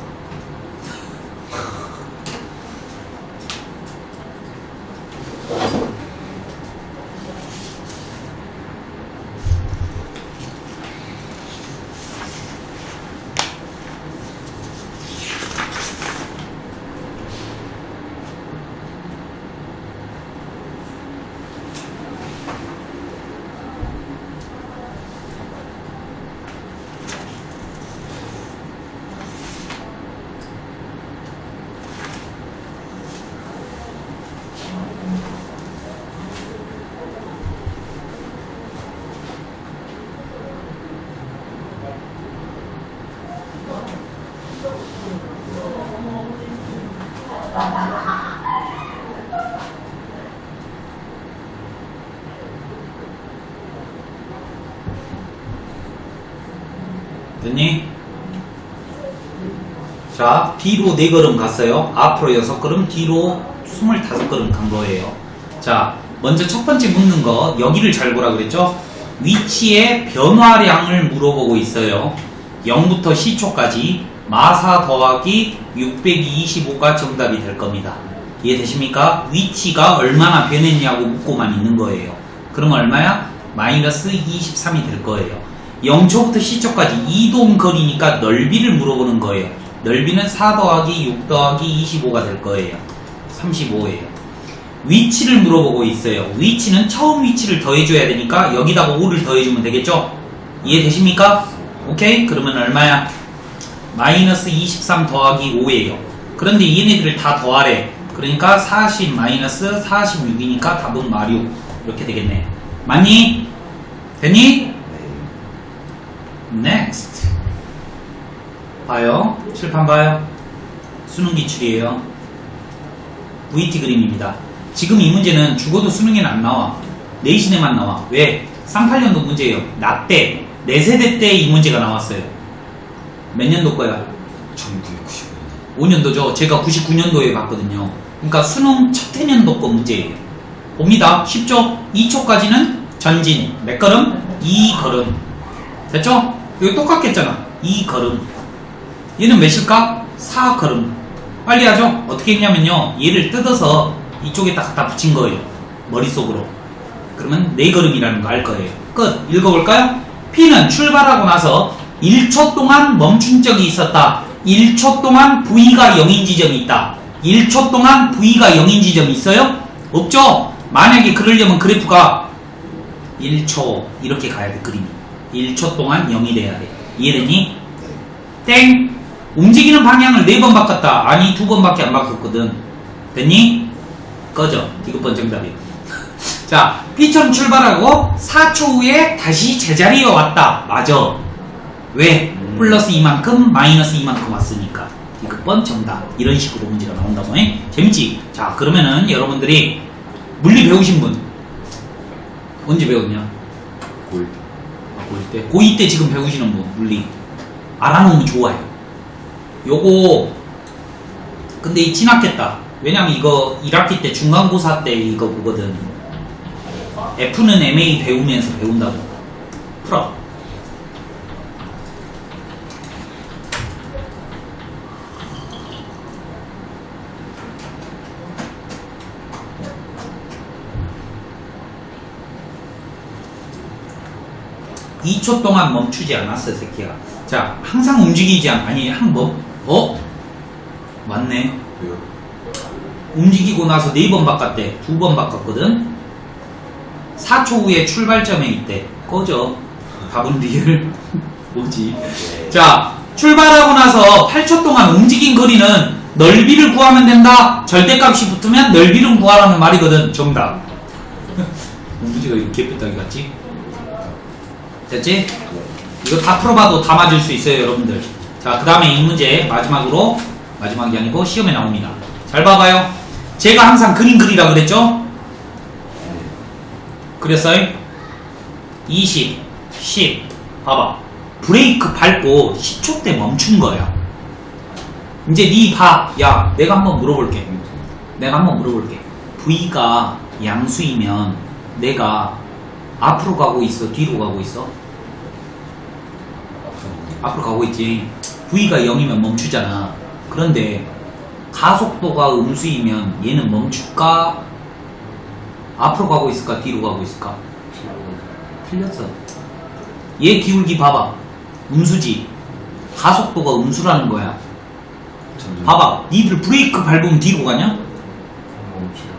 됐니? 자, 뒤로 4걸음 갔어요. 앞으로 6걸음, 뒤로 25걸음 간 거예요. 자, 먼저 첫 번째 묻는 거, 여기를 잘 보라 그랬죠? 위치의 변화량을 물어보고 있어요. 0부터 10초까지 마사 더하기 625가 정답이 될 겁니다. 이해되십니까? 위치가 얼마나 변했냐고 묻고만 있는 거예요. 그럼 얼마야? 마이너스 23이 될 거예요. 0초부터 10초까지 이동 거리니까 넓이를 물어보는 거예요. 넓이는 4 더하기 6 더하기 25가 될 거예요. 35예요. 위치를 물어보고 있어요. 위치는 처음 위치를 더해줘야 되니까 여기다가 5를 더해주면 되겠죠? 이해되십니까? 오케이? 그러면 얼마야? 마이너스 23 더하기 5예요. 그런데 얘네들을 다 더하래. 그러니까 40 마이너스 46이니까 답은 마류. 이렇게 되겠네. 맞니? 됐니? Next. 봐요. 칠판 봐요. 수능 기출이에요. VT 그림입니다. 지금 이 문제는 죽어도 수능에는 안 나와. 내신에만 나와. 왜? 38년도 문제예요. 나 때, 내 세대 때 이 문제가 나왔어요. 몇 년도 거야? 1995년. 5년도죠. 제가 99년도에 봤거든요. 그러니까 수능 첫 해년도 거 문제예요. 봅니다. 쉽죠? 2초까지는 전진. 몇 걸음? 2걸음. 됐죠? 이거 똑같겠잖아. 2걸음. 얘는 몇일까? 4걸음. 빨리 하죠? 어떻게 했냐면요. 얘를 뜯어서 이쪽에다 갖다 붙인 거예요. 머릿속으로. 그러면 4걸음이라는 거 알 거예요. 끝. 읽어볼까요? P는 출발하고 나서 1초 동안 멈춘 적이 있었다. 1초 동안 V가 0인 지점이 있다. 1초 동안 V가 0인 지점이 있어요? 없죠? 만약에 그러려면 그래프가 1초 이렇게 가야 돼. 그림이 1초 동안 0이 돼야 돼. 이해되니? 땡! 움직이는 방향을 4번 바꿨다. 아니 2번밖에 안 바꿨거든. 됐니? 꺼져. 이것번 정답이에요. 자, B처럼 출발하고 4초 후에 다시 제자리에 왔다. 맞아. 왜? 플러스 이만큼 마이너스 이만큼 왔으니까. 이것번 정답. 이런 식으로 문제가 나온다고 해? 재밌지? 자, 그러면은 여러분들이 물리 배우신 분 언제 배웠냐? 고1. 고2 때. 고2 때 지금 배우시는 분 물리 알아놓으면 좋아요. 요거 근데 이 지났겠다. 왜냐면 이거 1학기 때 중간고사 때 이거 보거든. F는 MA 배우면서 배운다고. 풀어. (2초) 동안 멈추지 않았어 새끼야. 자, 항상 움직이지 아니 맞네. 왜요? 움직이고 나서 4번 바꿨대. 2번 바꿨거든. 4초 후에 출발점에 있대. 꺼져. 답은 리얼. 뭐지? 자, 출발하고 나서 8초 동안 움직인 거리는 넓이를 구하면 된다. 절대값이 붙으면 넓이를 구하라는 말이거든. 정답. 문제가 이렇게 개뼈다귀 같지? 됐지? 이거 다 풀어봐도 다 맞을 수 있어요, 여러분들. 자, 그 다음에 이 문제 마지막으로, 마지막이 아니고 시험에 나옵니다. 잘 봐봐요. 제가 항상 그림 그리라 그랬죠? 그랬어요? 20, 10. 봐봐. 브레이크 밟고 10초 때 멈춘 거야. 이제 니 봐. 야, 내가 한번 물어볼게. V가 양수이면 내가 앞으로 가고 있어? 뒤로 가고 있어? 앞으로 가고 있지. V가 0이면 멈추잖아. 그런데 가속도가 음수이면 얘는 멈출까? 앞으로 가고 있을까? 뒤로 가고 있을까? 틀렸어. 얘 기울기 봐봐. 음수지. 가속도가 음수라는 거야. 봐봐. 니들 브레이크 밟으면 뒤로 가냐? 멈춰요.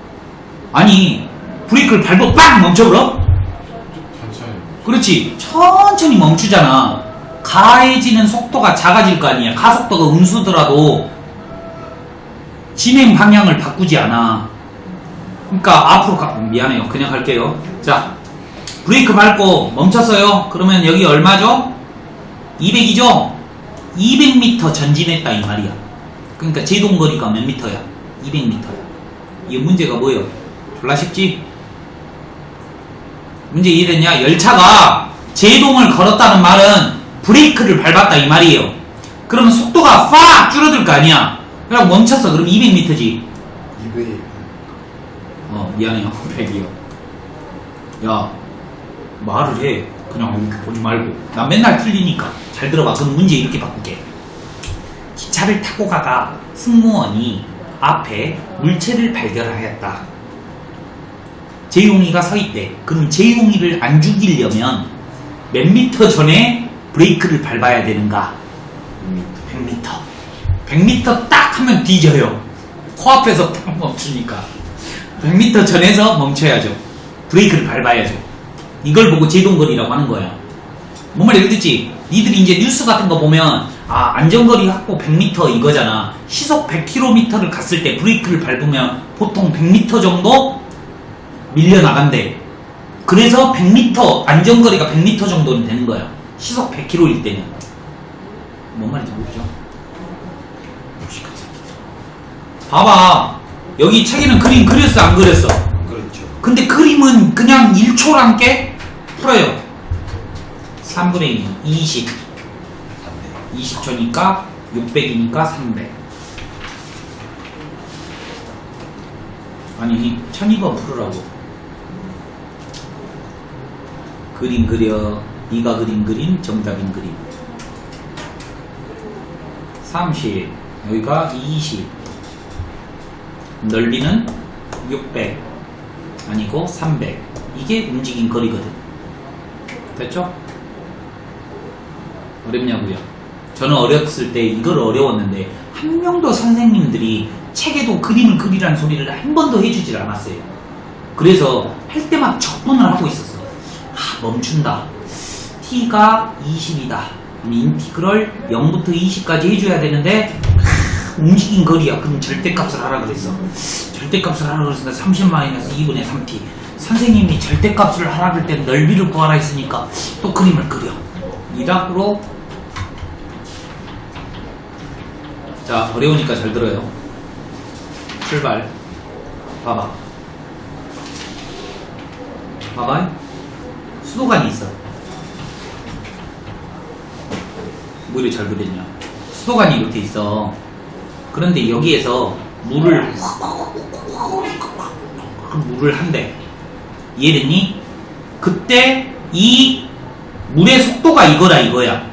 아니, 브레이크를 밟고 빵 멈춰버려? 천천히. 그렇지. 천천히 멈추잖아. 가해지는 속도가 작아질 거 아니야. 가속도가 음수더라도 진행 방향을 바꾸지 않아. 그러니까 앞으로 미안해요. 그냥 갈게요. 자, 브레이크 밟고 멈췄어요. 그러면 여기 얼마죠? 200이죠? 200m 전진했다 이 말이야. 그러니까 제동거리가 몇 미터야? 200m야. 이게 문제가 뭐예요? 졸라 쉽지? 문제 이해됐냐? 열차가 제동을 걸었다는 말은 브레이크를 밟았다 이 말이에요. 그러면 속도가 팍 줄어들 거 아니야. 그럼 멈췄어. 그럼 200m지. 200. 미안해요. 100이요. 야, 말을 해. 그냥 보지 말고. 나 맨날 틀리니까. 잘 들어봐. 그럼 문제 이렇게 바꿀게. 기차를 타고 가다 승무원이 앞에 물체를 발견하였다. 제용이가 서 있대. 그럼 제용이를 안 죽이려면 몇 미터 전에 브레이크를 밟아야 되는가? 100m. 100m 딱 하면 뒤져요. 코앞에서 딱 멈추니까. 100m 전에서 멈춰야죠. 브레이크를 밟아야죠. 이걸 보고 제동거리라고 하는 거야. 뭔 말이 그랬지? 니들이 이제 뉴스 같은 거 보면 안전거리 확보 100m 이거잖아. 시속 100km를 갔을 때 브레이크를 밟으면 보통 100m 정도 밀려나간대. 그래서 100m 안전거리가 100m 정도는 되는 거야. 시속 100km일 때는. 뭔 말인지 모르죠? 봐봐. 여기 책에는 그림 그렸어 안 그렸어? 그렇죠. 근데 그림은 그냥 1초랑 게 풀어요. 3분의 2, 20. 20초니까 600이니까 300. 아니 1200번 풀으라고. 그림 그려. 네가 그림 정답인 그림. 30. 여기가 20. 넓이는 600 아니고 300. 이게 움직인 거리거든. 됐죠? 어렵냐고요? 저는 어렸을 때 이걸 어려웠는데 한 명도 선생님들이 책에도 그림을 그리라는 소리를 한 번도 해주질 않았어요. 그래서 할 때마다 적분을 하고 있었어. 멈춘다. t가 20이다. 인티그럴 0부터 20까지 해줘야 되는데 움직인 거리야. 그럼 절대값을 하라 그랬어. 절대값을 하라 그랬으니까 30-2분의 3t. 선생님이 절대값을 하라 그럴 때 넓이를 구하라 했으니까 또 그림을 그려. 이락으로. 자, 어려우니까 잘 들어요. 출발. 봐봐. 봐봐. 수도관이 있어. 뭐 이렇게 잘 그렸냐. 수도관이 이렇게 있어. 그런데 여기에서 물을 한대. 이해됐니? 그때 이 물의 속도가 이거라 이거야.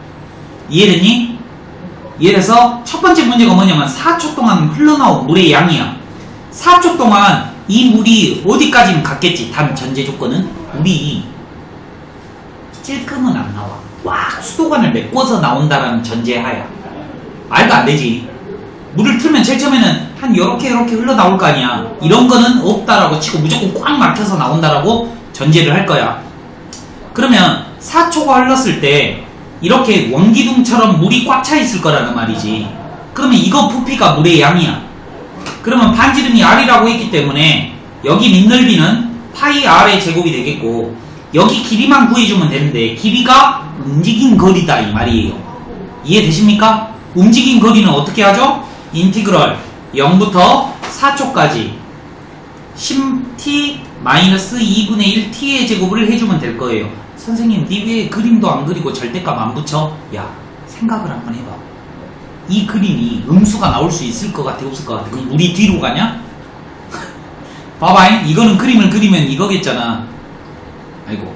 이해됐니? 이해돼서 첫 번째 문제가 뭐냐면 4초 동안 흘러나온 물의 양이야. 4초 동안 이 물이 어디까지는 갔겠지. 단 전제 조건은 물이 찔끔은 안 나와. 꽉 수도관을 메꿔서 나온다라는 전제하야. 말도 안 되지. 물을 틀면 제일 처음에는 한 요렇게 흘러나올 거 아니야. 이런 거는 없다라고 치고 무조건 꽉 막혀서 나온다라고 전제를 할 거야. 그러면 4초가 흘렀을 때 이렇게 원기둥처럼 물이 꽉 차 있을 거라는 말이지. 그러면 이거 부피가 물의 양이야. 그러면 반지름이 r이라고 했기 때문에 여기 밑넓이는 파이 r의 제곱이 되겠고 여기 길이만 구해주면 되는데 길이가 움직인 거리다 이 말이에요. 이해되십니까? 움직인 거리는 어떻게 하죠? 인티그럴 0부터 4초까지 10t-2분의 1t의 제곱을 해주면 될 거예요. 선생님, 니 왜 그림도 안 그리고 절대값 안 붙여? 야, 생각을 한번 해봐. 이 그림이 음수가 나올 수 있을 것 같아, 없을 것 같아? 그럼 물이 뒤로 가냐? 봐봐, 이거는 그림을 그리면 이거겠잖아. 아이고,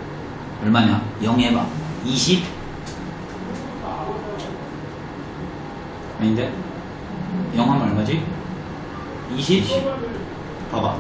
얼마냐? 0 해봐. 20? 아닌데? 0 하면 얼마지? 20? 봐봐.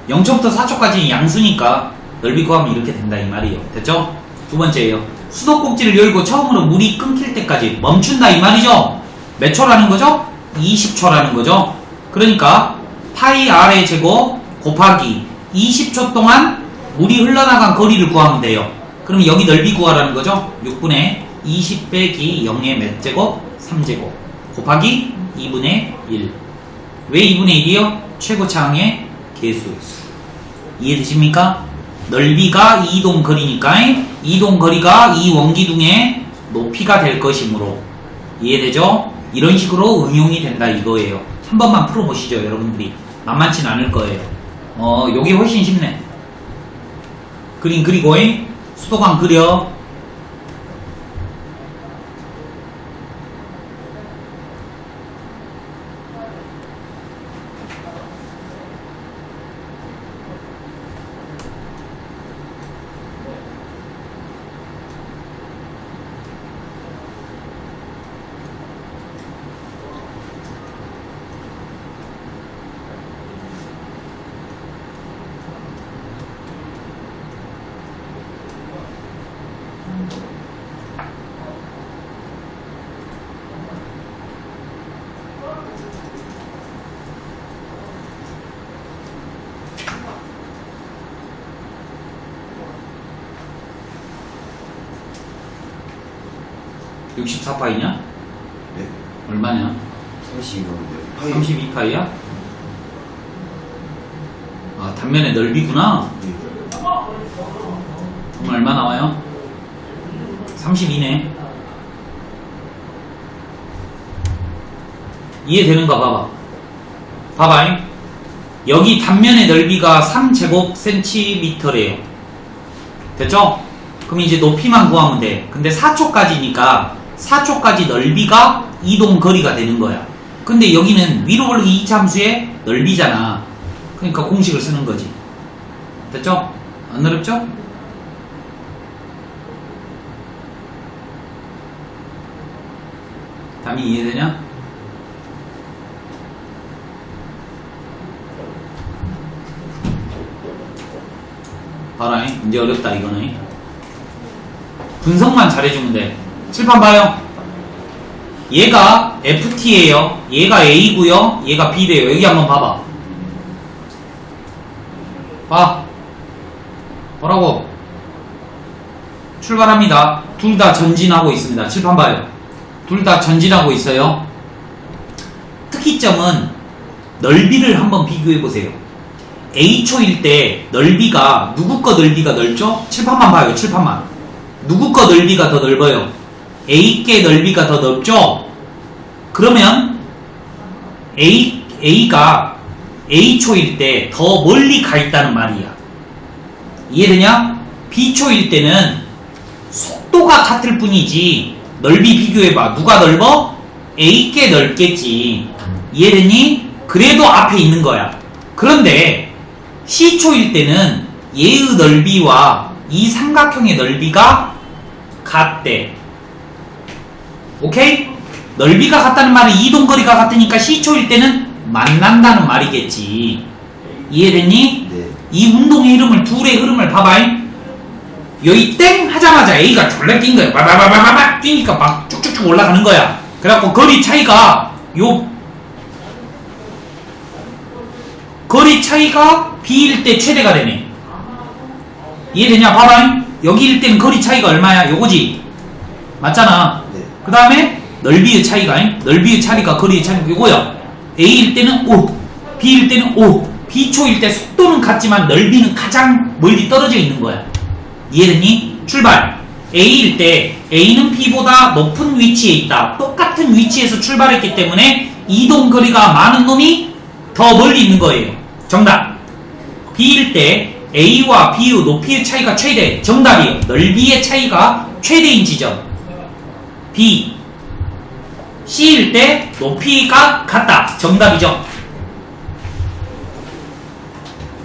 0초부터 4초까지 양수니까 넓이 구하면 이렇게 된다 이 말이에요. 됐죠? 두 번째예요. 수도꼭지를 열고 처음으로 물이 끊길 때까지 멈춘다 이 말이죠? 몇 초라는 거죠? 20초라는 거죠? 그러니까 파이 r의 제곱 곱하기 20초 동안 물이 흘러나간 거리를 구하면 돼요. 그럼 여기 넓이 구하라는 거죠? 6분의 20 빼기 0의 몇 제곱? 3제곱 곱하기 2분의 1. 왜 2분의 1이요? 최고차항의 개수. 이해되십니까? 넓이가 이동거리니까 이동거리가 이 원기둥의 높이가 될 것이므로. 이해되죠? 이런 식으로 응용이 된다 이거예요. 한 번만 풀어보시죠 여러분들이. 만만치 않을 거예요. 요게 훨씬 쉽네. 그림 그리고 수도관 그려. 64파이냐? 네? 얼마냐? 32인데 32파이야? 아, 단면의 넓이구나. 그럼 얼마 나와요? 32네. 이해되는가 봐봐. 봐봐잉. 여기 단면의 넓이가 3제곱cm래요. 됐죠? 그럼 이제 높이만 구하면 돼. 근데 4초까지니까 4초까지 넓이가 이동 거리가 되는 거야. 근데 여기는 위로 올리기 2차 함수의 넓이잖아. 그러니까 공식을 쓰는 거지. 됐죠? 안 어렵죠? 답이 이해되냐? 봐라, 이제 어렵다 이거는. 분석만 잘해주면 돼. 칠판 봐요. 얘가 FT예요. 얘가 A고요. 얘가 B래요. 여기 한번 봐봐. 봐. 뭐라고? 출발합니다. 둘 다 전진하고 있습니다. 칠판 봐요. 둘 다 전진하고 있어요. 특이점은 넓이를 한번 비교해보세요. A초일 때 넓이가 누구 거 넓이가 넓죠? 칠판만 봐요. 칠판만. 누구 거 넓이가 더 넓어요? A께 넓이가 더 넓죠? 그러면 A가 A초일 때 더 멀리 가 있다는 말이야. 이해되냐? B초일 때는 속도가 같을 뿐이지 넓이 비교해봐. 누가 넓어? A께 넓겠지. 이해되니? 그래도 앞에 있는 거야. 그런데 C초일 때는 얘의 넓이와 이 삼각형의 넓이가 같대. 오케이? 넓이가 같다는 말은 이동거리가 같으니까 C초일 때는 만난다는 말이겠지. 이해됐니? 네. 이 운동의 흐름을, 둘의 흐름을 봐봐잉. 여기 땡 하자마자 A가 졸라 뛴 거야. 바바바바바바 뛰니까 막 쭉쭉쭉 올라가는 거야. 그래갖고 거리 차이가 거리 차이가 B일 때 최대가 되네. 이해되냐? 봐봐잉. 여기일 때는 거리 차이가 얼마야? 요거지. 맞잖아. 네. 그 다음에 넓이의 차이가, 넓이의 차이가 거리의 차이가 요거야. A일 때는 5, B일 때는 5. B초일 때 속도는 같지만 넓이는 가장 멀리 떨어져 있는 거야. 이해됐니? 출발. A일 때 A는 B보다 높은 위치에 있다. 똑같은 위치에서 출발했기 때문에 이동 거리가 많은 놈이 더 멀리 있는 거예요. 정답. B일 때 A와 B의 높이의 차이가 최대. 정답이에요. 넓이의 차이가 최대인 지점. B. C일 때 높이가 같다. 정답이죠.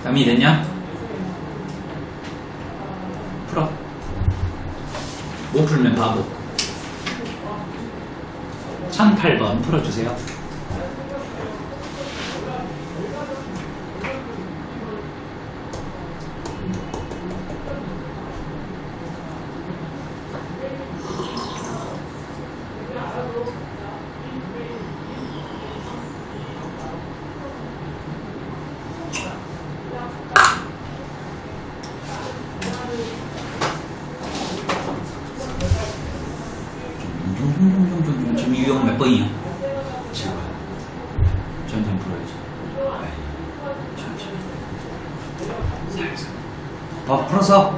답이 됐냐? 풀어. 못 풀면 바보. 1008번 풀어주세요. 지금 유형 몇 번이야? 7번. 천천히 풀어야지. 천천히. 풀어서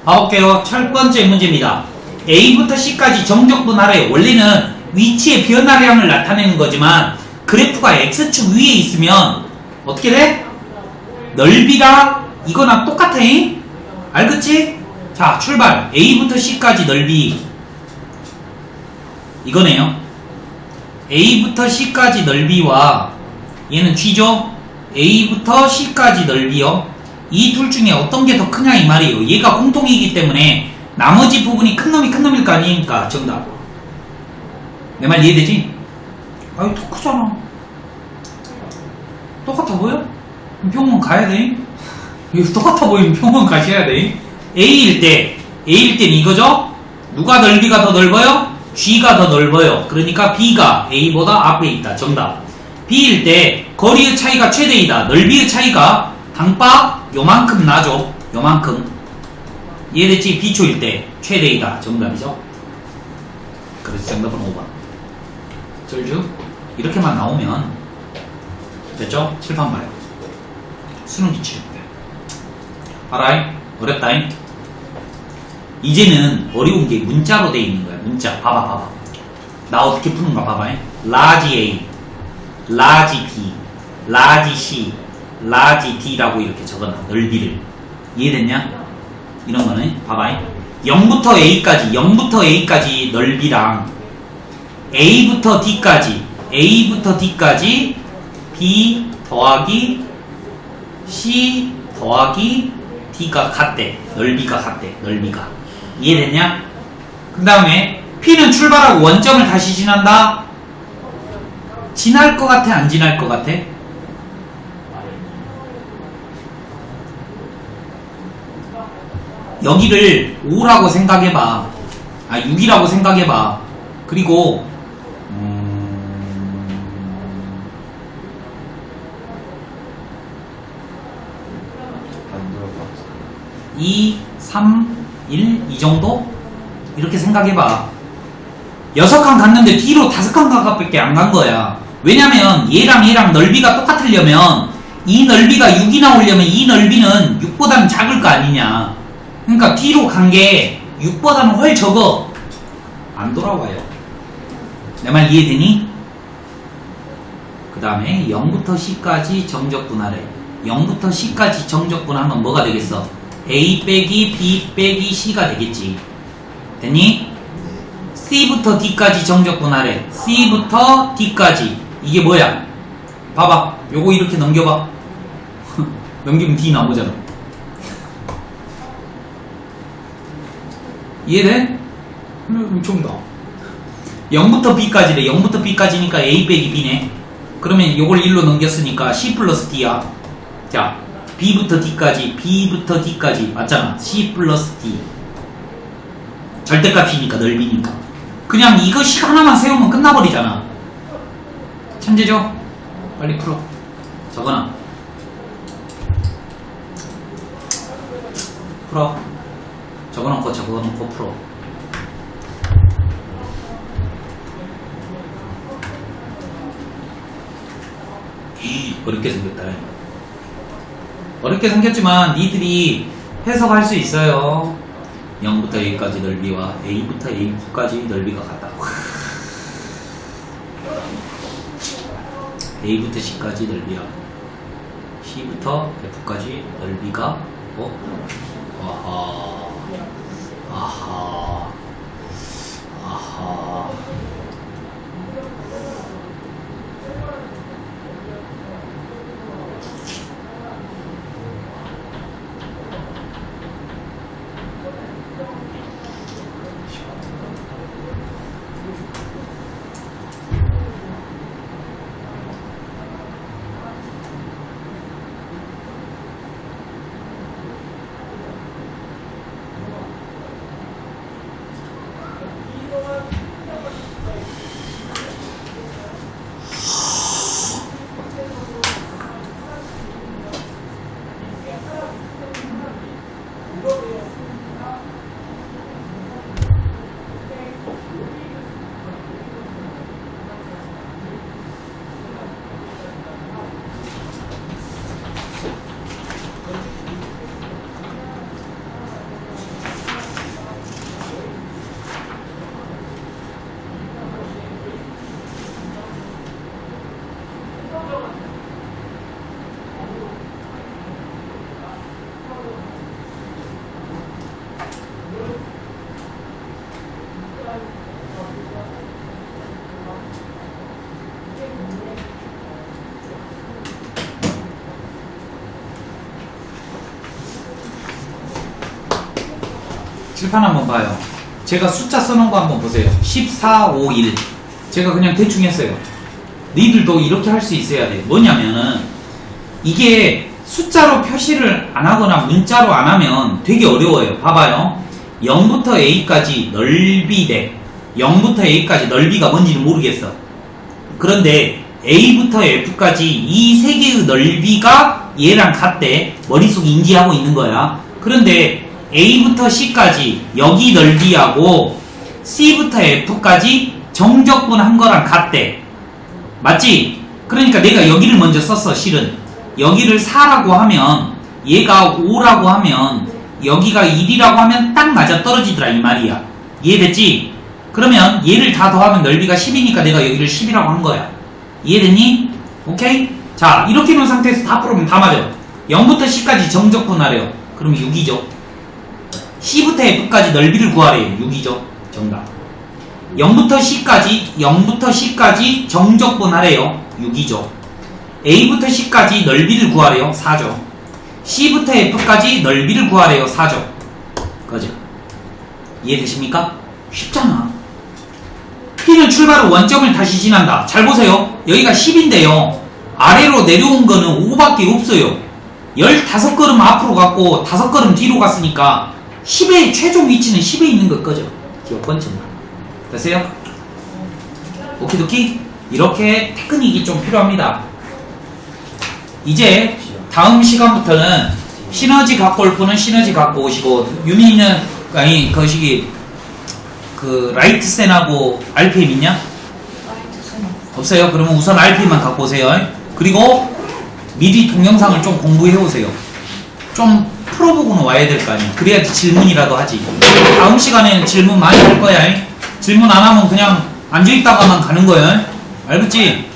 봐볼게요. 첫 번째 문제입니다. A부터 C까지 정적분하래요. 원래는 위치의 변화량을 나타내는 거지만 그래프가 X축 위에 있으면 어떻게 돼? 넓이가 이거랑 똑같아. 알겠지? 자, 출발. A부터 C까지 넓이 이거네요. A부터 C까지 넓이와 얘는 G죠? A부터 C까지 넓이요. 이 둘 중에 어떤 게 더 크냐 이 말이에요. 얘가 공통이기 때문에 나머지 부분이 큰 놈이 큰 놈일 거 아니니까 정답. 내 말 이해되지? 아이 더 크잖아. 똑같아 보여? 그럼 병원 가야 돼. 이거 똑같아 보이면 병원 가셔야 돼. A일 때는 이거죠? 누가 넓이가 더 넓어요? G가 더 넓어요. 그러니까 B가 A보다 앞에 있다. 정답. B일 때 거리의 차이가 최대이다. 넓이의 차이가 당박 요만큼 나죠. 요만큼. 이해됐지? B초일 때 최대이다. 정답이죠. 그래서 정답은 5번. 쫄주 이렇게만 나오면 됐죠? 칠판 봐요. 수능 기출. 알아이? 어렵다잉? 이제는 어려운 게 문자로 돼 있는 거야. 문자. 봐봐. 나 어떻게 푸는가 봐봐잉. 라지 A, 라지 B, 라지 C, 라지 D라고 이렇게 적어놔. 넓이를. 이해됐냐? 이런 거는 봐봐잉. 0부터 A까지 넓이랑 A부터 D까지 B 더하기 C 더하기 D가 같대. 넓이가 같대. 넓이가. 이해됐냐? 그 다음에 P는 출발하고 원점을 다시 지난다. 지날 것 같아? 안 지날 것 같아? 여기를 5라고 생각해봐. 6이라고 생각해봐. 그리고 안 들어가. 2, 3, 1 이 정도? 이렇게 생각해봐. 6칸 갔는데 뒤로 5칸 가깝게 안 간 거야. 왜냐면 얘랑 넓이가 똑같으려면 이 넓이가 6이 나오려면 이 넓이는 6보다는 작을 거 아니냐. 그러니까 뒤로 간 게 6보다는 훨 적어. 안 돌아와요. 내 말 이해되니? 그 다음에 0부터 C까지 정적분할해. 0부터 C까지 정적분하면 뭐가 되겠어? A 빼기 B 빼기 C가 되겠지. 됐니? C부터 D까지 정적분할해. C부터 D까지. 이게 뭐야? 봐봐. 요거 이렇게 넘겨봐. 넘기면 D 나오잖아. 이해돼? 엄청 나. 0부터 B까지래. 0부터 B까지니까 A 빼기 B네. 그러면 요걸 1로 넘겼으니까 C 플러스 D야. 자, B부터 D까지 맞잖아. C 플러스 D. 절대값이니까 넓이니까. 그냥 이것이 하나만 세우면 끝나버리잖아. 천재죠? 빨리 풀어. 적어놔. 풀어. 적어놓고 풀어. 어렵게 생겼다. 어렵게 생겼지만 니들이 해석할 수 있어요. 0부터 A까지 넓이와 A부터 A9까지 넓이가 같다. A부터 C까지 넓이야. C부터 F까지 넓이가 아하. 칠판 한번 봐요. 제가 숫자 써놓은 거 한번 보세요. 14, 5, 1. 제가 그냥 대충 했어요. 너희들도 이렇게 할 수 있어야 돼. 뭐냐면은 이게 숫자로 표시를 안 하거나 문자로 안 하면 되게 어려워요. 봐봐요. 0부터 A까지 넓이래. 0부터 A까지 넓이가 뭔지는 모르겠어. 그런데 A부터 F까지 이 세 개의 넓이가 얘랑 같대. 머릿속에 인지하고 있는 거야. 그런데 A부터 C까지 여기 넓이하고 C부터 F까지 정적분한 거랑 같대. 맞지? 그러니까 내가 여기를 먼저 썼어. 실은 여기를 4라고 하면 얘가 5라고 하면 여기가 1이라고 하면 딱 맞아 떨어지더라 이 말이야. 이해됐지? 그러면 얘를 다 더하면 넓이가 10이니까 내가 여기를 10이라고 한 거야. 이해됐니? 오케이? 자, 이렇게 놓은 상태에서 다 풀으면 다 맞아. 0부터 C까지 정적분하래요. 그럼 6이죠. C부터 F까지 넓이를 구하래요. 6이죠. 정답. 0부터 C까지 정적분하래요. 6이죠. A부터 C까지 넓이를 구하래요. 4죠. C부터 F까지 넓이를 구하래요. 4죠. 그죠? 이해되십니까? 쉽잖아. P는 출발 후 원점을 다시 지난다. 잘 보세요. 여기가 10인데요. 아래로 내려온 거는 5밖에 없어요. 15걸음 앞으로 갔고 5걸음 뒤로 갔으니까 10의 최종 위치는 10에 있는 거 거죠. 기억 번쯤. 됐어요? 오키도키? 이렇게 테크닉이 좀 필요합니다. 이제 다음 시간부터는 시너지 갖고 올 분은 시너지 갖고 오시고, 유민이는 아니 거시기 그 라이트센하고 RPM 있냐? 없어요? 그러면 우선 RPM만 갖고 오세요. 그리고 미리 동영상을 좀 공부해 오세요. 좀 풀어보고는 와야 될 거 아니야. 그래야지 질문이라도 하지. 다음 시간에는 질문 많이 할 거야. 질문 안 하면 그냥 앉아있다가만 가는 거야. 알겠지?